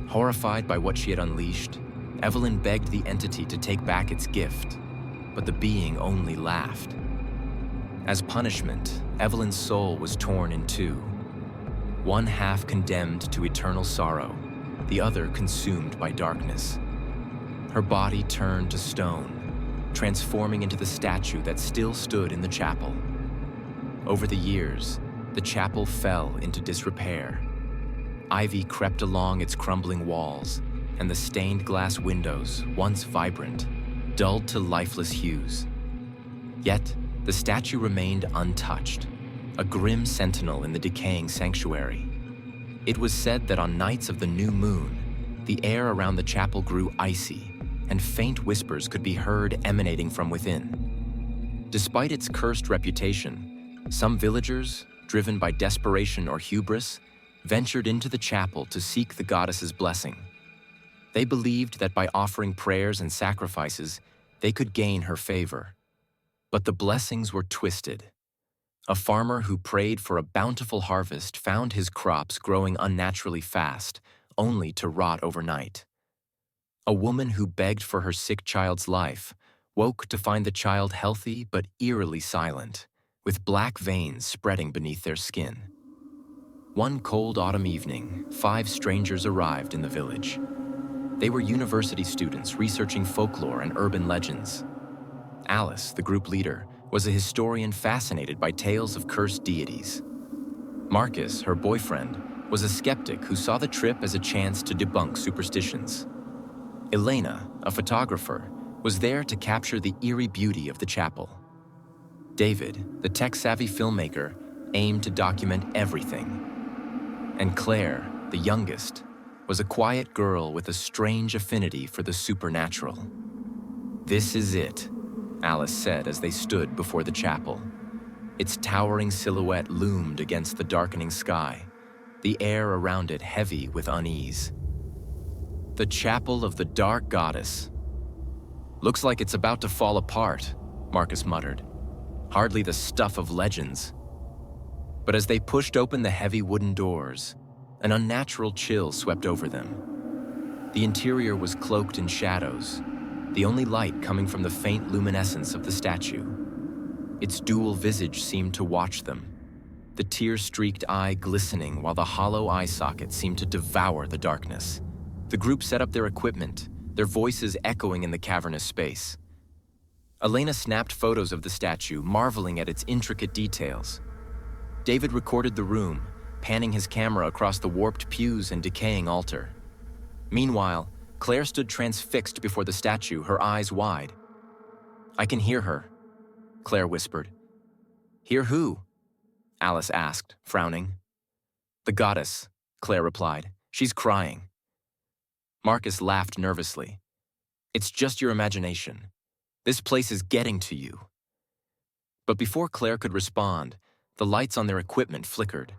Horrified by what she had unleashed, Evelyn begged the entity to take back its gift, but the being only laughed. As punishment, Evelyn's soul was torn in two. One half condemned to eternal sorrow, the other consumed by darkness. Her body turned to stone, transforming into the statue that still stood in the chapel. Over the years, the chapel fell into disrepair. Ivy crept along its crumbling walls, and the stained glass windows, once vibrant, dulled to lifeless hues. Yet, the statue remained untouched, a grim sentinel in the decaying sanctuary. It was said that on nights of the new moon, the air around the chapel grew icy, and faint whispers could be heard emanating from within. Despite its cursed reputation, some villagers, driven by desperation or hubris, ventured into the chapel to seek the goddess's blessing. They believed that by offering prayers and sacrifices, they could gain her favor. But the blessings were twisted. A farmer who prayed for a bountiful harvest found his crops growing unnaturally fast, only to rot overnight. A woman who begged for her sick child's life woke to find the child healthy but eerily silent, with black veins spreading beneath their skin. One cold autumn evening, 5 strangers arrived in the village. They were university students researching folklore and urban legends. Alice, the group leader, was a historian fascinated by tales of cursed deities. Marcus, her boyfriend, was a skeptic who saw the trip as a chance to debunk superstitions. Elena, a photographer, was there to capture the eerie beauty of the chapel. David, the tech-savvy filmmaker, aimed to document everything. And Claire, the youngest, was a quiet girl with a strange affinity for the supernatural. "This is it," Alice said as they stood before the chapel. Its towering silhouette loomed against the darkening sky, the air around it heavy with unease. "The chapel of the dark goddess. Looks like it's about to fall apart," Marcus muttered. "Hardly the stuff of legends." But as they pushed open the heavy wooden doors, an unnatural chill swept over them. The interior was cloaked in shadows, the only light coming from the faint luminescence of the statue. Its dual visage seemed to watch them, the tear-streaked eye glistening while the hollow eye socket seemed to devour the darkness. The group set up their equipment, their voices echoing in the cavernous space. Elena snapped photos of the statue, marveling at its intricate details. David recorded the room, panning his camera across the warped pews and decaying altar. Meanwhile, Claire stood transfixed before the statue, her eyes wide. "I can hear her," Claire whispered. "Hear who?" Alice asked, frowning. "The goddess," Claire replied. "She's crying." Marcus laughed nervously. "It's just your imagination. This place is getting to you." But before Claire could respond, the lights on their equipment flickered.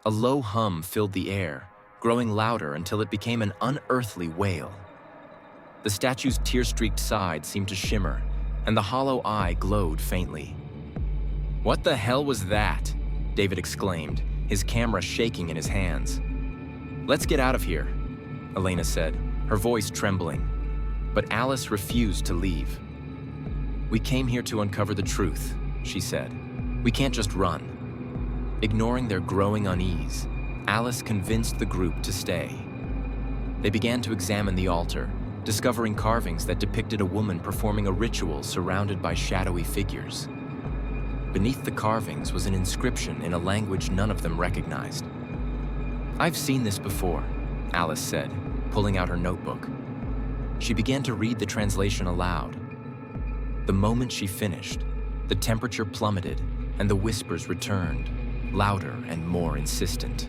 A low hum filled the air, growing louder until it became an unearthly wail. The statue's tear-streaked side seemed to shimmer, and the hollow eye glowed faintly. "What the hell was that?" David exclaimed, his camera shaking in his hands. "Let's get out of here," Elena said, her voice trembling. But Alice refused to leave. "We came here to uncover the truth," she said. "We can't just run." Ignoring their growing unease, Alice convinced the group to stay. They began to examine the altar, discovering carvings that depicted a woman performing a ritual surrounded by shadowy figures. Beneath the carvings was an inscription in a language none of them recognized. "I've seen this before," Alice said, pulling out her notebook. She began to read the translation aloud. The moment she finished, the temperature plummeted and the whispers returned, louder and more insistent.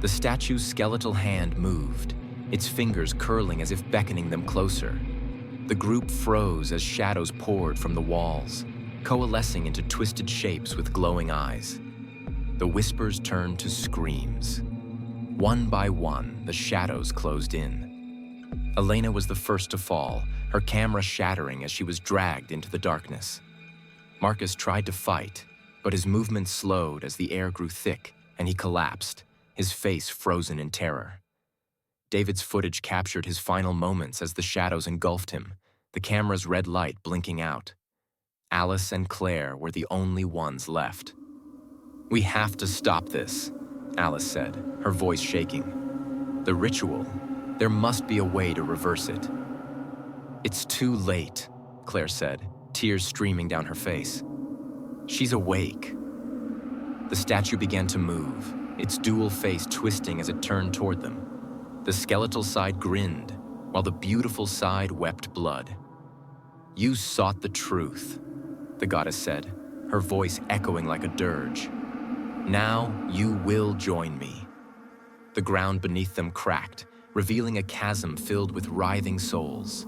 The statue's skeletal hand moved, its fingers curling as if beckoning them closer. The group froze as shadows poured from the walls, coalescing into twisted shapes with glowing eyes. The whispers turned to screams. One by one, the shadows closed in. Elena was the first to fall, her camera shattering as she was dragged into the darkness. Marcus tried to fight, but his movements slowed as the air grew thick and he collapsed, his face frozen in terror. David's footage captured his final moments as the shadows engulfed him, the camera's red light blinking out. Alice and Claire were the only ones left. "We have to stop this," Alice said, her voice shaking. "The ritual, there must be a way to reverse it." "It's too late," Claire said, tears streaming down her face. "She's awake." The statue began to move, its dual face twisting as it turned toward them. The skeletal side grinned, while the beautiful side wept blood. "You sought the truth," the goddess said, her voice echoing like a dirge. "Now you will join me." The ground beneath them cracked, revealing a chasm filled with writhing souls.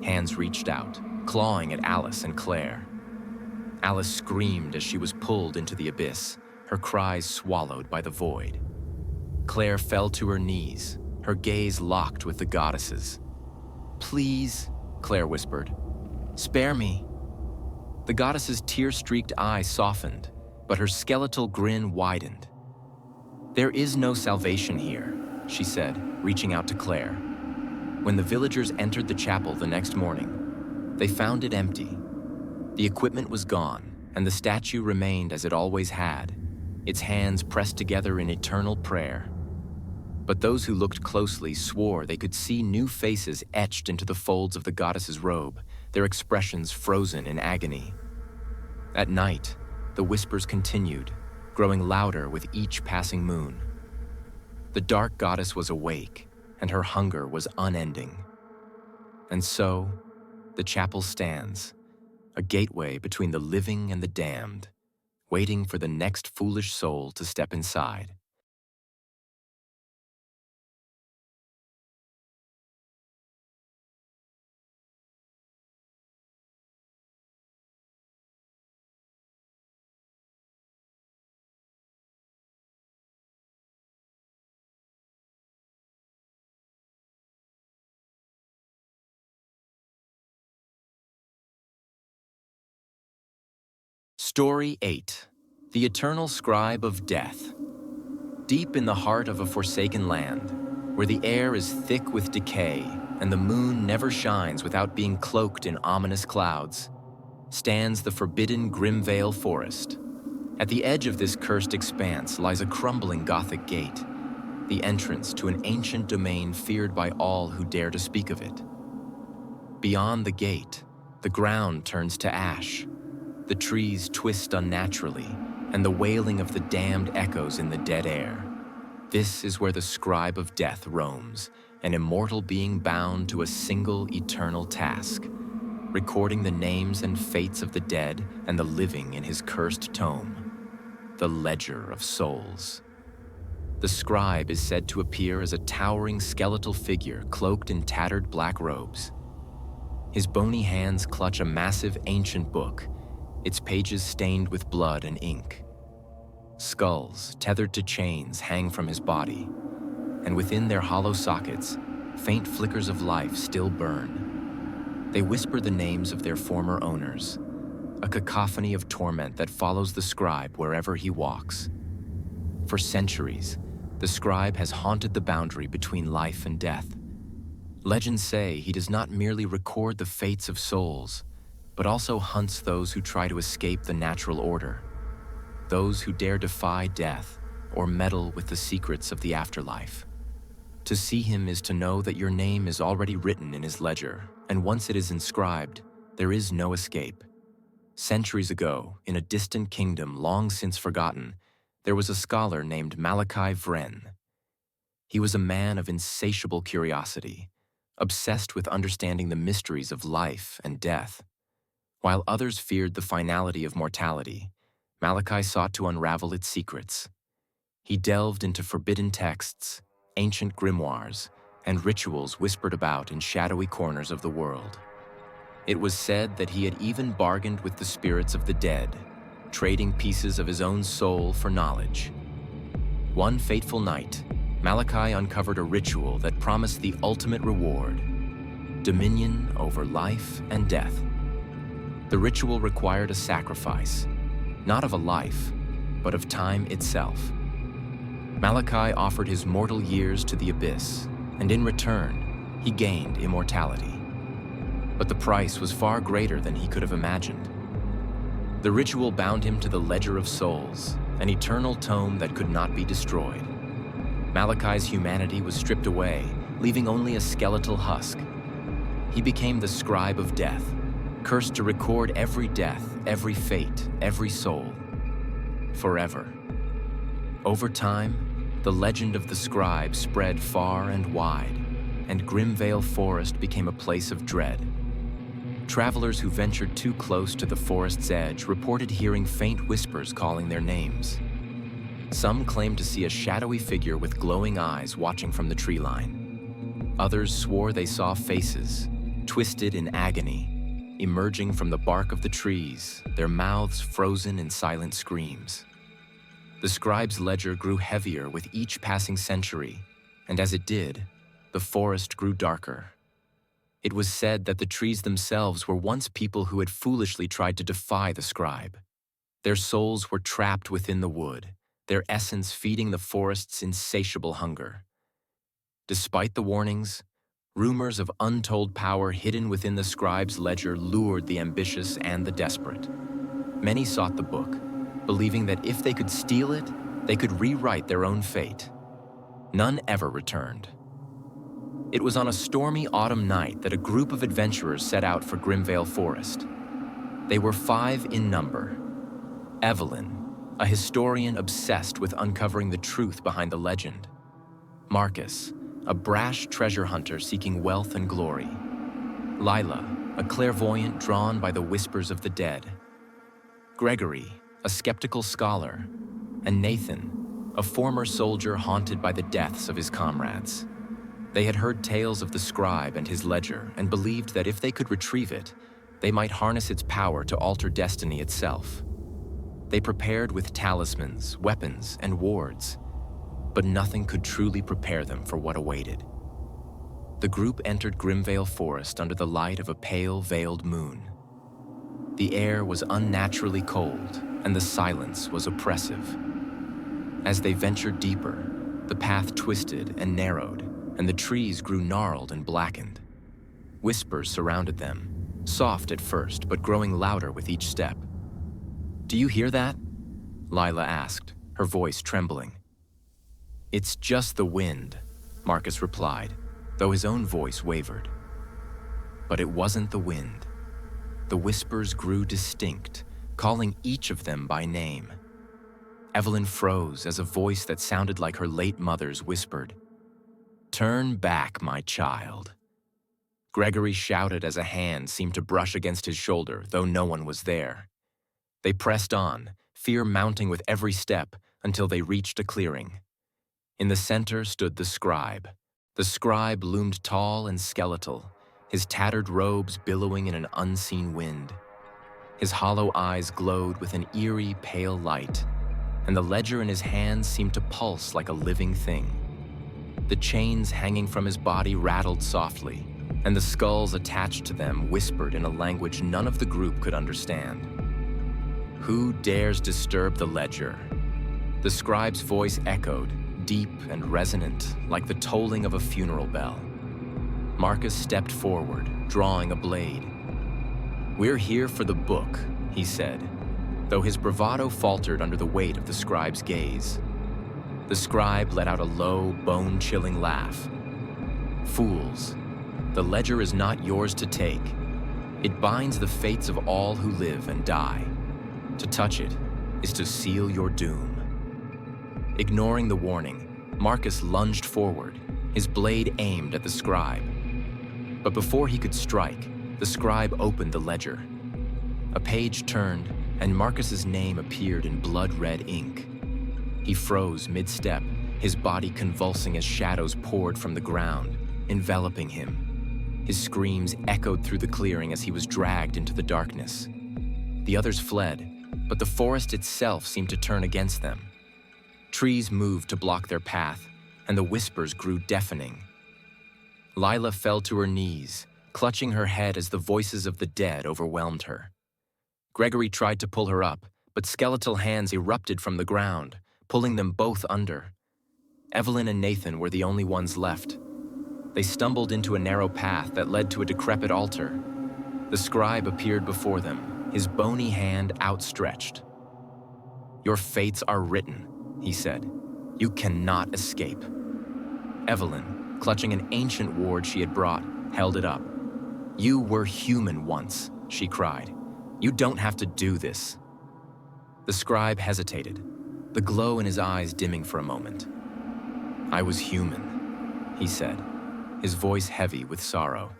Hands reached out, clawing at Alice and Claire. Alice screamed as she was pulled into the abyss, her cries swallowed by the void. Claire fell to her knees, her gaze locked with the goddesses. "Please," Claire whispered, "spare me." The goddess's tear-streaked eye softened, but her skeletal grin widened. "There is no salvation here," she said, reaching out to Claire. When the villagers entered the chapel the next morning, they found it empty. The equipment was gone, and the statue remained as it always had, its hands pressed together in eternal prayer. But those who looked closely swore they could see new faces etched into the folds of the goddess's robe, their expressions frozen in agony. At night, the whispers continued, growing louder with each passing moon. The dark goddess was awake, and her hunger was unending. And so, the chapel stands, a gateway between the living and the damned, waiting for the next foolish soul to step inside. Story 8. The Eternal Scribe of Death. Deep in the heart of a forsaken land, where the air is thick with decay and the moon never shines without being cloaked in ominous clouds, stands the forbidden Grimvale Forest. At the edge of this cursed expanse lies a crumbling Gothic gate, the entrance to an ancient domain feared by all who dare to speak of it. Beyond the gate, the ground turns to ash. The trees twist unnaturally, and the wailing of the damned echoes in the dead air. This is where the Scribe of Death roams, an immortal being bound to a single eternal task, recording the names and fates of the dead and the living in his cursed tome, the Ledger of Souls. The scribe is said to appear as a towering skeletal figure cloaked in tattered black robes. His bony hands clutch a massive ancient book, its pages stained with blood and ink. Skulls, tethered to chains, hang from his body, and within their hollow sockets, faint flickers of life still burn. They whisper the names of their former owners, a cacophony of torment that follows the scribe wherever he walks. For centuries, the scribe has haunted the boundary between life and death. Legends say he does not merely record the fates of souls, but also hunts those who try to escape the natural order, those who dare defy death or meddle with the secrets of the afterlife. To see him is to know that your name is already written in his ledger, and once it is inscribed, there is no escape. Centuries ago, in a distant kingdom long since forgotten, there was a scholar named Malachi Vren. He was a man of insatiable curiosity, obsessed with understanding the mysteries of life and death. While others feared the finality of mortality, Malachi sought to unravel its secrets. He delved into forbidden texts, ancient grimoires, and rituals whispered about in shadowy corners of the world. It was said that he had even bargained with the spirits of the dead, trading pieces of his own soul for knowledge. One fateful night, Malachi uncovered a ritual that promised the ultimate reward: dominion over life and death. The ritual required a sacrifice, not of a life, but of time itself. Malachi offered his mortal years to the abyss, and in return, he gained immortality. But the price was far greater than he could have imagined. The ritual bound him to the Ledger of Souls, an eternal tome that could not be destroyed. Malachi's humanity was stripped away, leaving only a skeletal husk. He became the scribe of death, cursed to record every death, every fate, every soul, forever. Over time, the legend of the scribe spread far and wide, and Grimvale Forest became a place of dread. Travelers who ventured too close to the forest's edge reported hearing faint whispers calling their names. Some claimed to see a shadowy figure with glowing eyes watching from the tree line. Others swore they saw faces, twisted in agony, emerging from the bark of the trees, their mouths frozen in silent screams. The scribe's ledger grew heavier with each passing century, and as it did, the forest grew darker. It was said that the trees themselves were once people who had foolishly tried to defy the scribe. Their souls were trapped within the wood, their essence feeding the forest's insatiable hunger. Despite the warnings, rumors of untold power hidden within the scribe's ledger lured the ambitious and the desperate. Many sought the book, believing that if they could steal it, they could rewrite their own fate. None ever returned. It was on a stormy autumn night that a group of adventurers set out for Grimvale Forest. They were 5 in number. Evelyn, a historian obsessed with uncovering the truth behind the legend. Marcus, a brash treasure hunter seeking wealth and glory. Lila, a clairvoyant drawn by the whispers of the dead. Gregory, a skeptical scholar. And Nathan, a former soldier haunted by the deaths of his comrades. They had heard tales of the scribe and his ledger and believed that if they could retrieve it, they might harness its power to alter destiny itself. They prepared with talismans, weapons, and wards, but nothing could truly prepare them for what awaited. The group entered Grimvale Forest under the light of a pale, veiled moon. The air was unnaturally cold, and the silence was oppressive. As they ventured deeper, the path twisted and narrowed, and the trees grew gnarled and blackened. Whispers surrounded them, soft at first, but growing louder with each step. "Do you hear that?" Lila asked, her voice trembling. "It's just the wind," Marcus replied, though his own voice wavered. But it wasn't the wind. The whispers grew distinct, calling each of them by name. Evelyn froze as a voice that sounded like her late mother's whispered, "Turn back, my child." Gregory shouted as a hand seemed to brush against his shoulder, though no one was there. They pressed on, fear mounting with every step, until they reached a clearing. In the center stood the scribe. The scribe loomed tall and skeletal, his tattered robes billowing in an unseen wind. His hollow eyes glowed with an eerie, pale light, and the ledger in his hands seemed to pulse like a living thing. The chains hanging from his body rattled softly, and the skulls attached to them whispered in a language none of the group could understand. "Who dares disturb the ledger?" The scribe's voice echoed, deep and resonant, like the tolling of a funeral bell. Marcus stepped forward, drawing a blade. "We're here for the book," he said, though his bravado faltered under the weight of the scribe's gaze. The scribe let out a low, bone-chilling laugh. "Fools, the ledger is not yours to take. It binds the fates of all who live and die. To touch it is to seal your doom." Ignoring the warning, Marcus lunged forward, his blade aimed at the scribe. But before he could strike, the scribe opened the ledger. A page turned, and Marcus's name appeared in blood-red ink. He froze mid-step, his body convulsing as shadows poured from the ground, enveloping him. His screams echoed through the clearing as he was dragged into the darkness. The others fled, but the forest itself seemed to turn against them. Trees moved to block their path, and the whispers grew deafening. Lila fell to her knees, clutching her head as the voices of the dead overwhelmed her. Gregory tried to pull her up, but skeletal hands erupted from the ground, pulling them both under. Evelyn and Nathan were the only ones left. They stumbled into a narrow path that led to a decrepit altar. The scribe appeared before them, his bony hand outstretched. "Your fates are written," he said. "You cannot escape." Evelyn, clutching an ancient ward she had brought, held it up. "You were human once," she cried. "You don't have to do this." The scribe hesitated, the glow in his eyes dimming for a moment. "I was human," he said, his voice heavy with sorrow.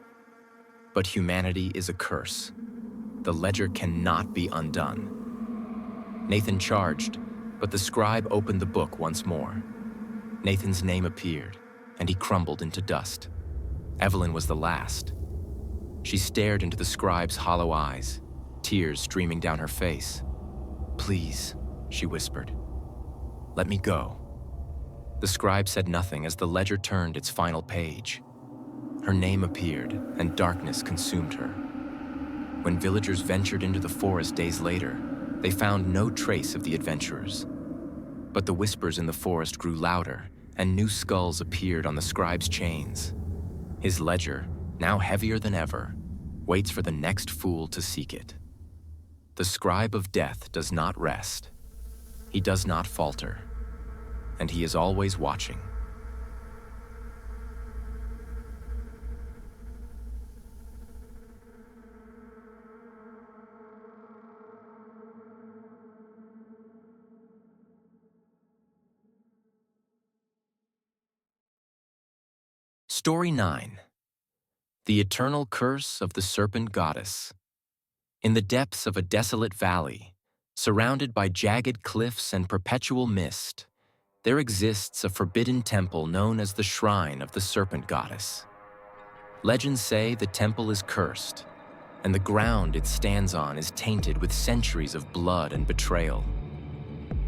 "But humanity is a curse. The ledger cannot be undone." Nathan charged, but the scribe opened the book once more. Nathan's name appeared, and he crumbled into dust. Evelyn was the last. She stared into the scribe's hollow eyes, tears streaming down her face. "Please," she whispered. "Let me go." The scribe said nothing as the ledger turned its final page. Her name appeared, and darkness consumed her. When villagers ventured into the forest days later, they found no trace of the adventurers. But the whispers in the forest grew louder, and new skulls appeared on the scribe's chains. His ledger, now heavier than ever, waits for the next fool to seek it. The scribe of death does not rest. He does not falter, and he is always watching. Story 9. The Eternal Curse of the Serpent Goddess. In the depths of a desolate valley, surrounded by jagged cliffs and perpetual mist, there exists a forbidden temple known as the Shrine of the Serpent Goddess. Legends say the temple is cursed, and the ground it stands on is tainted with centuries of blood and betrayal.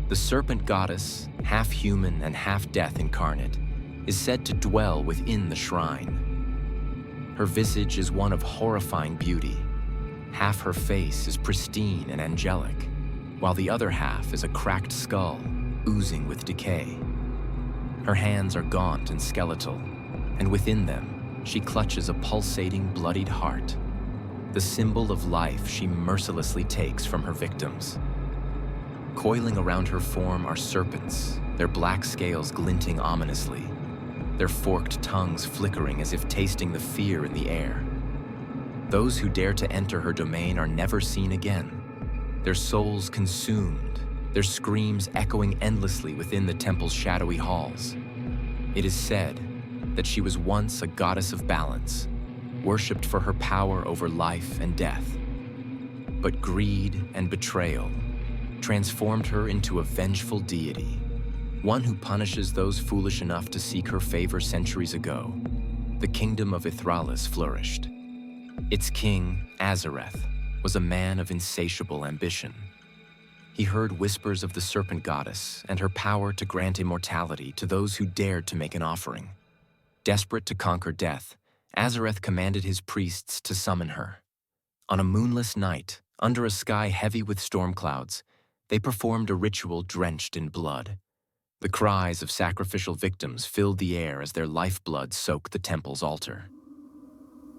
The Serpent Goddess, half human and half death incarnate, is said to dwell within the shrine. Her visage is one of horrifying beauty. Half her face is pristine and angelic, while the other half is a cracked skull, oozing with decay. Her hands are gaunt and skeletal, and within them, she clutches a pulsating, bloodied heart, the symbol of life she mercilessly takes from her victims. Coiling around her form are serpents, their black scales glinting ominously, their forked tongues flickering as if tasting the fear in the air. Those who dare to enter her domain are never seen again, their souls consumed, their screams echoing endlessly within the temple's shadowy halls. It is said that she was once a goddess of balance, worshipped for her power over life and death. But greed and betrayal transformed her into a vengeful deity, one who punishes those foolish enough to seek her favor centuries ago. The kingdom of Ithralis flourished. Its king, Azareth, was a man of insatiable ambition. He heard whispers of the serpent goddess and her power to grant immortality to those who dared to make an offering. Desperate to conquer death, Azareth commanded his priests to summon her. On a moonless night, under a sky heavy with storm clouds, they performed a ritual drenched in blood. The cries of sacrificial victims filled the air as their lifeblood soaked the temple's altar.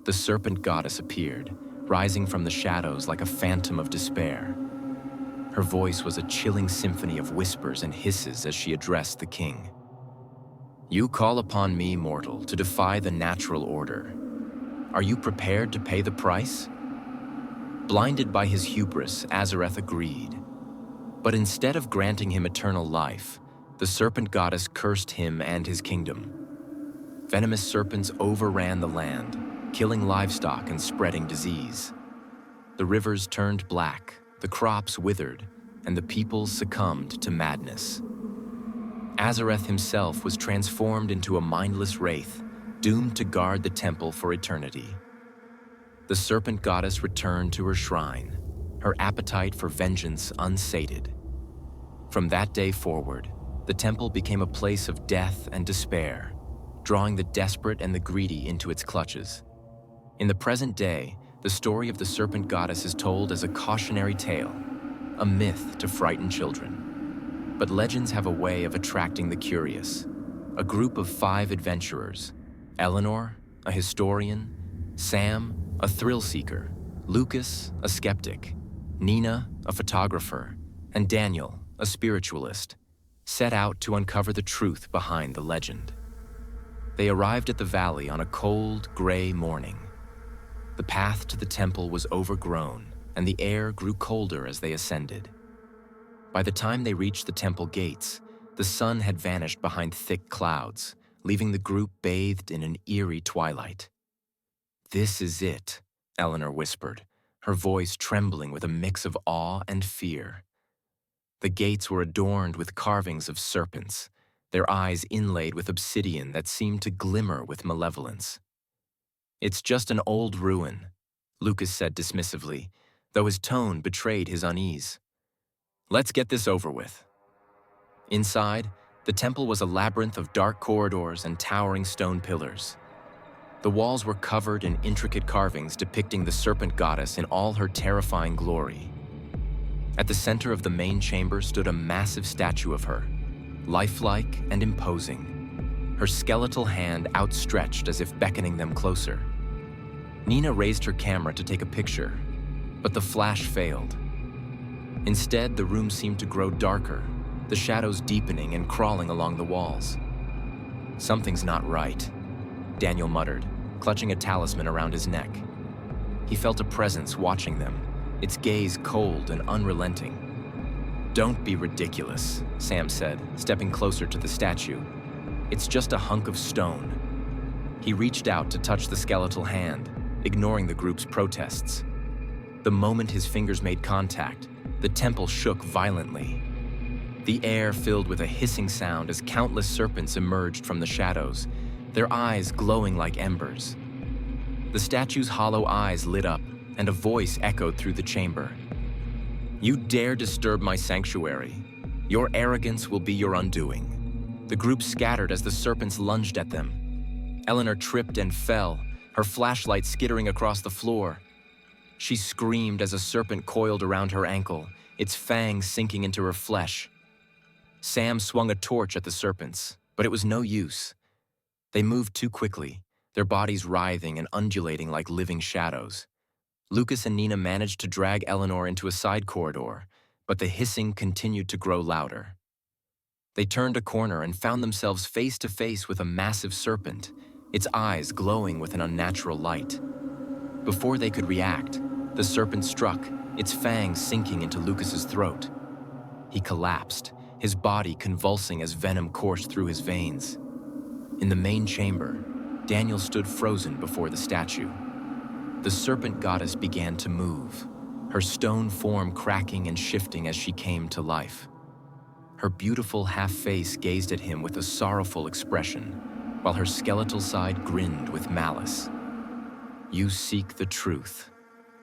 The serpent goddess appeared, rising from the shadows like a phantom of despair. Her voice was a chilling symphony of whispers and hisses as she addressed the king. "You call upon me, mortal, to defy the natural order. Are you prepared to pay the price?" Blinded by his hubris, Azareth agreed. But instead of granting him eternal life, the serpent goddess cursed him and his kingdom. Venomous serpents overran the land, killing livestock and spreading disease. The rivers turned black, the crops withered, and the people succumbed to madness. Azareth himself was transformed into a mindless wraith, doomed to guard the temple for eternity. The serpent goddess returned to her shrine, her appetite for vengeance unsated. From that day forward, the temple became a place of death and despair, drawing the desperate and the greedy into its clutches. In the present day, the story of the serpent goddess is told as a cautionary tale, a myth to frighten children. But legends have a way of attracting the curious. A group of 5 adventurers, Eleanor, a historian, Sam, a thrill-seeker, Lucas, a skeptic, Nina, a photographer, and Daniel, a spiritualist, set out to uncover the truth behind the legend. They arrived at the valley on a cold, gray morning. The path to the temple was overgrown, and the air grew colder as they ascended. By the time they reached the temple gates, the sun had vanished behind thick clouds, leaving the group bathed in an eerie twilight. "This is it," Eleanor whispered, her voice trembling with a mix of awe and fear. The gates were adorned with carvings of serpents, their eyes inlaid with obsidian that seemed to glimmer with malevolence. "It's just an old ruin," Lucas said dismissively, though his tone betrayed his unease. "Let's get this over with." Inside, the temple was a labyrinth of dark corridors and towering stone pillars. The walls were covered in intricate carvings depicting the serpent goddess in all her terrifying glory. At the center of the main chamber stood a massive statue of her, lifelike and imposing, her skeletal hand outstretched as if beckoning them closer. Nina raised her camera to take a picture, but the flash failed. Instead, the room seemed to grow darker, the shadows deepening and crawling along the walls. "Something's not right," Daniel muttered, clutching a talisman around his neck. He felt a presence watching them, its gaze cold and unrelenting. "Don't be ridiculous," Sam said, stepping closer to the statue. "It's just a hunk of stone." He reached out to touch the skeletal hand, ignoring the group's protests. The moment his fingers made contact, the temple shook violently. The air filled with a hissing sound as countless serpents emerged from the shadows, their eyes glowing like embers. The statue's hollow eyes lit up, and a voice echoed through the chamber. "You dare disturb my sanctuary. Your arrogance will be your undoing." The group scattered as the serpents lunged at them. Eleanor tripped and fell, her flashlight skittering across the floor. She screamed as a serpent coiled around her ankle, its fangs sinking into her flesh. Sam swung a torch at the serpents, but it was no use. They moved too quickly, their bodies writhing and undulating like living shadows. Lucas and Nina managed to drag Eleanor into a side corridor, but the hissing continued to grow louder. They turned a corner and found themselves face to face with a massive serpent, its eyes glowing with an unnatural light. Before they could react, the serpent struck, its fangs sinking into Lucas's throat. He collapsed, his body convulsing as venom coursed through his veins. In the main chamber, Daniel stood frozen before the statue. The serpent goddess began to move, her stone form cracking and shifting as she came to life. Her beautiful half-face gazed at him with a sorrowful expression, while her skeletal side grinned with malice. "You seek the truth,"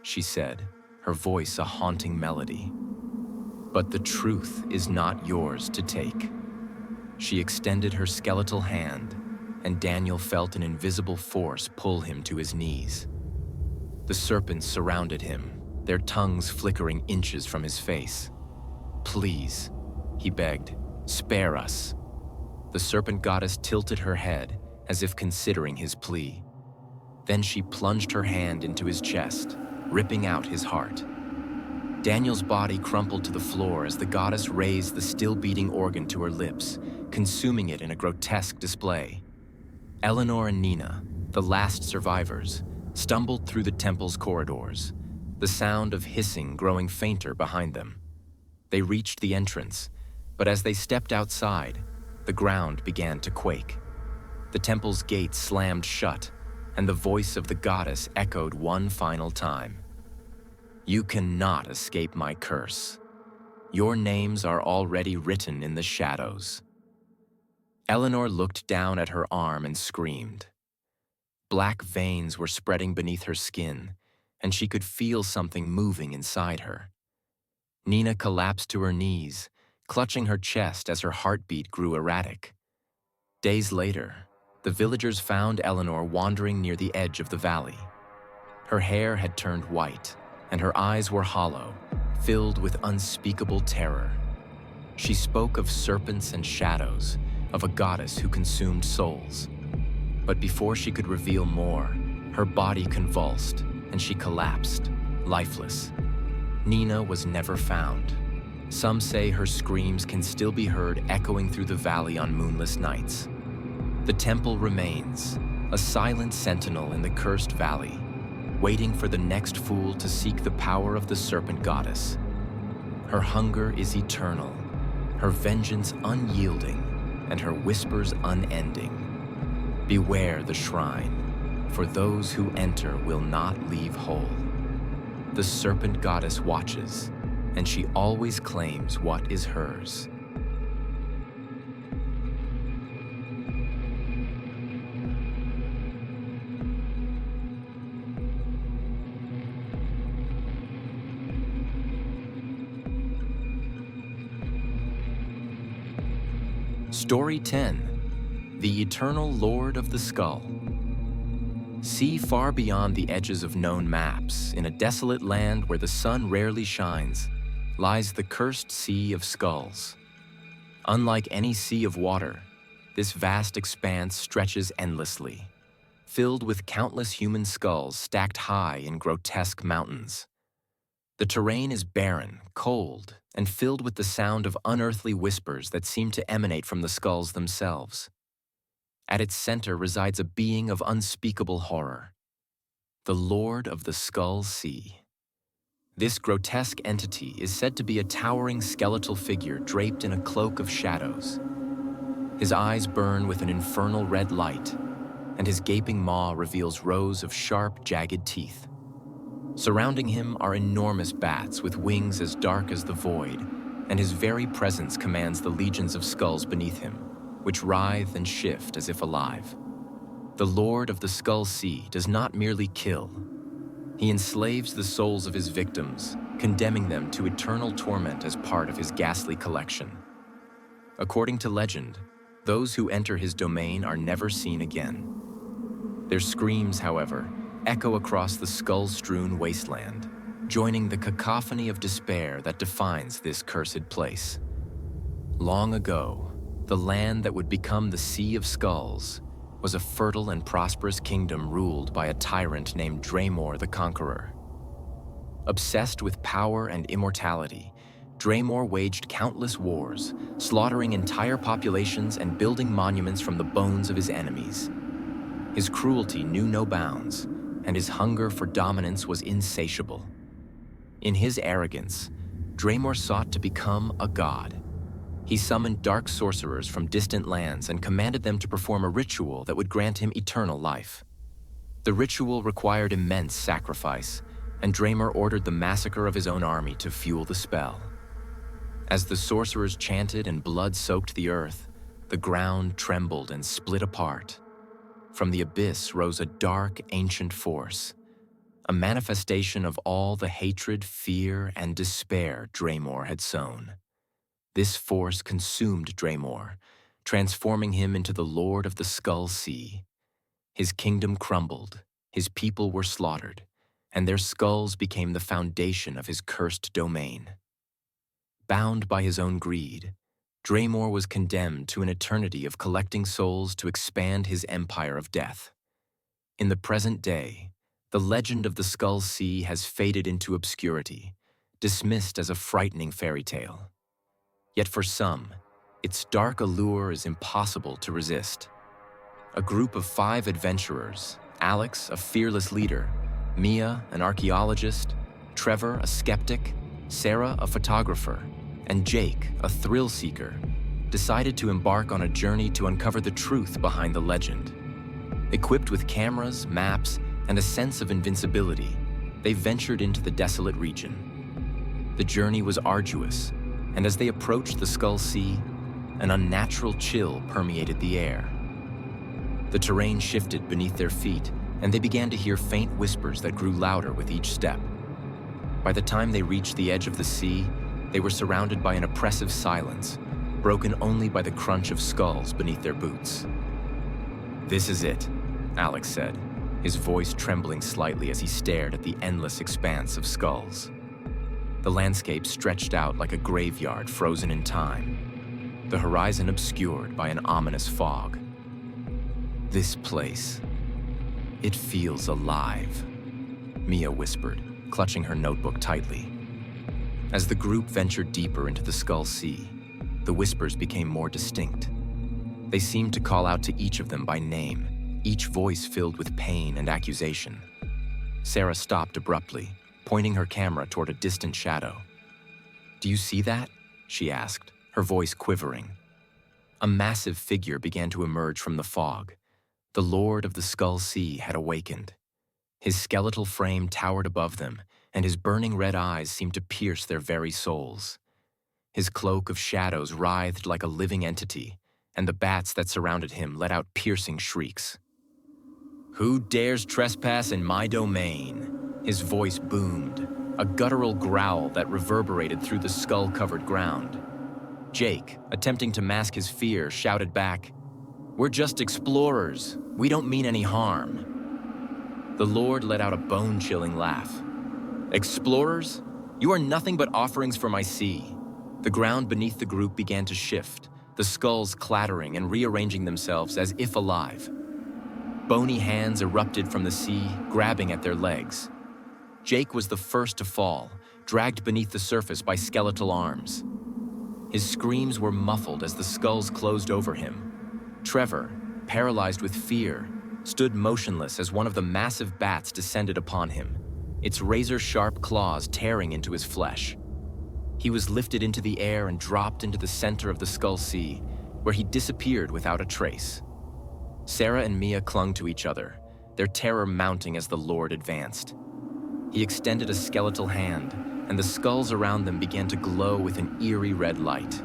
she said, her voice a haunting melody. "But the truth is not yours to take." She extended her skeletal hand, and Daniel felt an invisible force pull him to his knees. The serpents surrounded him, their tongues flickering inches from his face. "Please," he begged, "spare us." The serpent goddess tilted her head, as if considering his plea. Then she plunged her hand into his chest, ripping out his heart. Daniel's body crumpled to the floor as the goddess raised the still-beating organ to her lips, consuming it in a grotesque display. Eleanor and Nina, the last survivors, stumbled through the temple's corridors, the sound of hissing growing fainter behind them. They reached the entrance, but as they stepped outside, the ground began to quake. The temple's gates slammed shut, and the voice of the goddess echoed one final time. "You cannot escape my curse. Your names are already written in the shadows." Eleanor looked down at her arm and screamed. Black veins were spreading beneath her skin, and she could feel something moving inside her. Nina collapsed to her knees, clutching her chest as her heartbeat grew erratic. Days later, the villagers found Eleanor wandering near the edge of the valley. Her hair had turned white, and her eyes were hollow, filled with unspeakable terror. She spoke of serpents and shadows, of a goddess who consumed souls. But before she could reveal more, her body convulsed, and she collapsed, lifeless. Nina was never found. Some say her screams can still be heard echoing through the valley on moonless nights. The temple remains, a silent sentinel in the cursed valley, waiting for the next fool to seek the power of the serpent goddess. Her hunger is eternal, her vengeance unyielding, and her whispers unending. Beware the shrine, for those who enter will not leave whole. The serpent goddess watches, and she always claims what is hers. Story 10. The Eternal Lord of the Skull. See far beyond the edges of known maps, in a desolate land where the sun rarely shines, lies the cursed Sea of Skulls. Unlike any sea of water, this vast expanse stretches endlessly, filled with countless human skulls stacked high in grotesque mountains. The terrain is barren, cold, and filled with the sound of unearthly whispers that seem to emanate from the skulls themselves. At its center resides a being of unspeakable horror, the Lord of the Skull Sea. This grotesque entity is said to be a towering skeletal figure draped in a cloak of shadows. His eyes burn with an infernal red light, and his gaping maw reveals rows of sharp, jagged teeth. Surrounding him are enormous bats with wings as dark as the void, and his very presence commands the legions of skulls beneath him, which writhe and shift as if alive. The Lord of the Skull Sea does not merely kill. He enslaves the souls of his victims, condemning them to eternal torment as part of his ghastly collection. According to legend, those who enter his domain are never seen again. Their screams, however, echo across the skull-strewn wasteland, joining the cacophony of despair that defines this cursed place. Long ago, the land that would become the Sea of Skulls was a fertile and prosperous kingdom ruled by a tyrant named Draymor the Conqueror. Obsessed with power and immortality, Draymor waged countless wars, slaughtering entire populations and building monuments from the bones of his enemies. His cruelty knew no bounds, and his hunger for dominance was insatiable. In his arrogance, Draymor sought to become a god. He summoned dark sorcerers from distant lands and commanded them to perform a ritual that would grant him eternal life. The ritual required immense sacrifice, and Draymor ordered the massacre of his own army to fuel the spell. As the sorcerers chanted and blood soaked the earth, the ground trembled and split apart. From the abyss rose a dark, ancient force, a manifestation of all the hatred, fear, and despair Draymor had sown. This force consumed Draymor, transforming him into the Lord of the Skull Sea. His kingdom crumbled, his people were slaughtered, and their skulls became the foundation of his cursed domain. Bound by his own greed, Draymor was condemned to an eternity of collecting souls to expand his empire of death. In the present day, the legend of the Skull Sea has faded into obscurity, dismissed as a frightening fairy tale. Yet for some, its dark allure is impossible to resist. A group of 5 adventurers, Alex, a fearless leader, Mia, an archaeologist, Trevor, a skeptic, Sarah, a photographer, and Jake, a thrill seeker, decided to embark on a journey to uncover the truth behind the legend. Equipped with cameras, maps, and a sense of invincibility, they ventured into the desolate region. The journey was arduous, and as they approached the Skull Sea, an unnatural chill permeated the air. The terrain shifted beneath their feet, and they began to hear faint whispers that grew louder with each step. By the time they reached the edge of the sea, they were surrounded by an oppressive silence, broken only by the crunch of skulls beneath their boots. "This is it," Alex said, his voice trembling slightly as he stared at the endless expanse of skulls. The landscape stretched out like a graveyard frozen in time, the horizon obscured by an ominous fog. "This place, it feels alive," Mia whispered, clutching her notebook tightly. As the group ventured deeper into the Skull Sea, the whispers became more distinct. They seemed to call out to each of them by name, each voice filled with pain and accusation. Sarah stopped abruptly, pointing her camera toward a distant shadow. "Do you see that?" she asked, her voice quivering. A massive figure began to emerge from the fog. The Lord of the Skull Sea had awakened. His skeletal frame towered above them, and his burning red eyes seemed to pierce their very souls. His cloak of shadows writhed like a living entity, and the bats that surrounded him let out piercing shrieks. "Who dares trespass in my domain?" His voice boomed, a guttural growl that reverberated through the skull-covered ground. Jake, attempting to mask his fear, shouted back, "We're just explorers. We don't mean any harm." The Lord let out a bone-chilling laugh. "Explorers? You are nothing but offerings for my sea." The ground beneath the group began to shift, the skulls clattering and rearranging themselves as if alive. Bony hands erupted from the sea, grabbing at their legs. Jake was the first to fall, dragged beneath the surface by skeletal arms. His screams were muffled as the skulls closed over him. Trevor, paralyzed with fear, stood motionless as one of the massive bats descended upon him, its razor-sharp claws tearing into his flesh. He was lifted into the air and dropped into the center of the Skull Sea, where he disappeared without a trace. Sarah and Mia clung to each other, their terror mounting as the Lord advanced. He extended a skeletal hand, and the skulls around them began to glow with an eerie red light.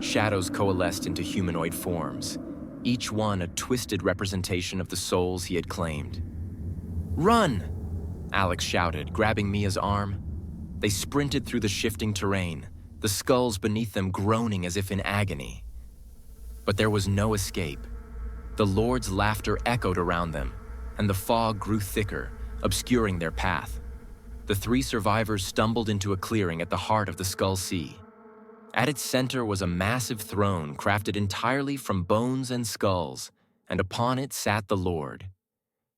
Shadows coalesced into humanoid forms, each one a twisted representation of the souls he had claimed. "Run!" Alex shouted, grabbing Mia's arm. They sprinted through the shifting terrain, the skulls beneath them groaning as if in agony. But there was no escape. The Lord's laughter echoed around them, and the fog grew thicker, obscuring their path. The three survivors stumbled into a clearing at the heart of the Skull Sea. At its center was a massive throne crafted entirely from bones and skulls, and upon it sat the Lord.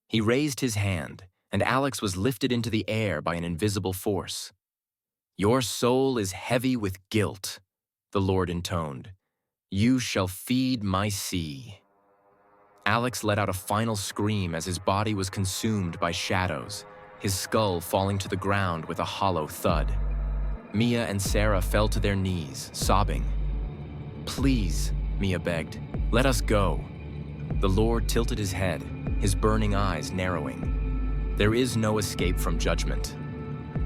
He raised his hand, and Alex was lifted into the air by an invisible force. "Your soul is heavy with guilt," the Lord intoned. "You shall feed my sea." Alex let out a final scream as his body was consumed by shadows, his skull falling to the ground with a hollow thud. Mia and Sarah fell to their knees, sobbing. "Please," Mia begged, "let us go." The Lord tilted his head, his burning eyes narrowing. There is no escape from judgment.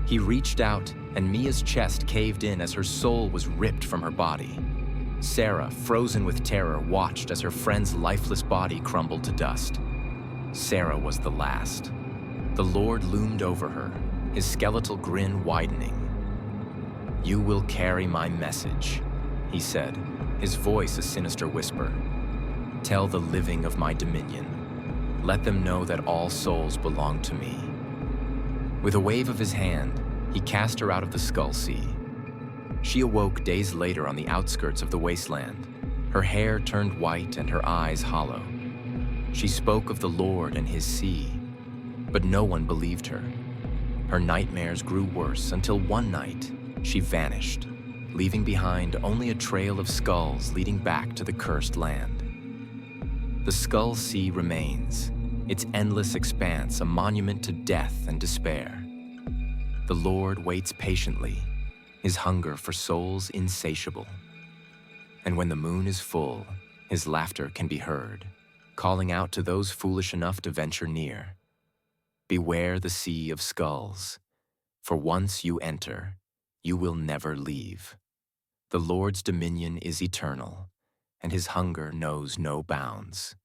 He reached out, and Mia's chest caved in as her soul was ripped from her body. Sarah, frozen with terror, watched as her friend's lifeless body crumbled to dust. Sarah was the last. The Lord loomed over her, his skeletal grin widening. "You will carry my message," he said, his voice a sinister whisper. "Tell the living of my dominion. Let them know that all souls belong to me." With a wave of his hand, he cast her out of the Skull Sea. She awoke days later on the outskirts of the wasteland, her hair turned white and her eyes hollow. She spoke of the Lord and his sea, but no one believed her. Her nightmares grew worse until one night, she vanished, leaving behind only a trail of skulls leading back to the cursed land. The Skull Sea remains, its endless expanse a monument to death and despair. The Lord waits patiently, his hunger for souls insatiable. And when the moon is full, his laughter can be heard, calling out to those foolish enough to venture near. Beware the sea of skulls, for once you enter, you will never leave. The Lord's dominion is eternal, and his hunger knows no bounds.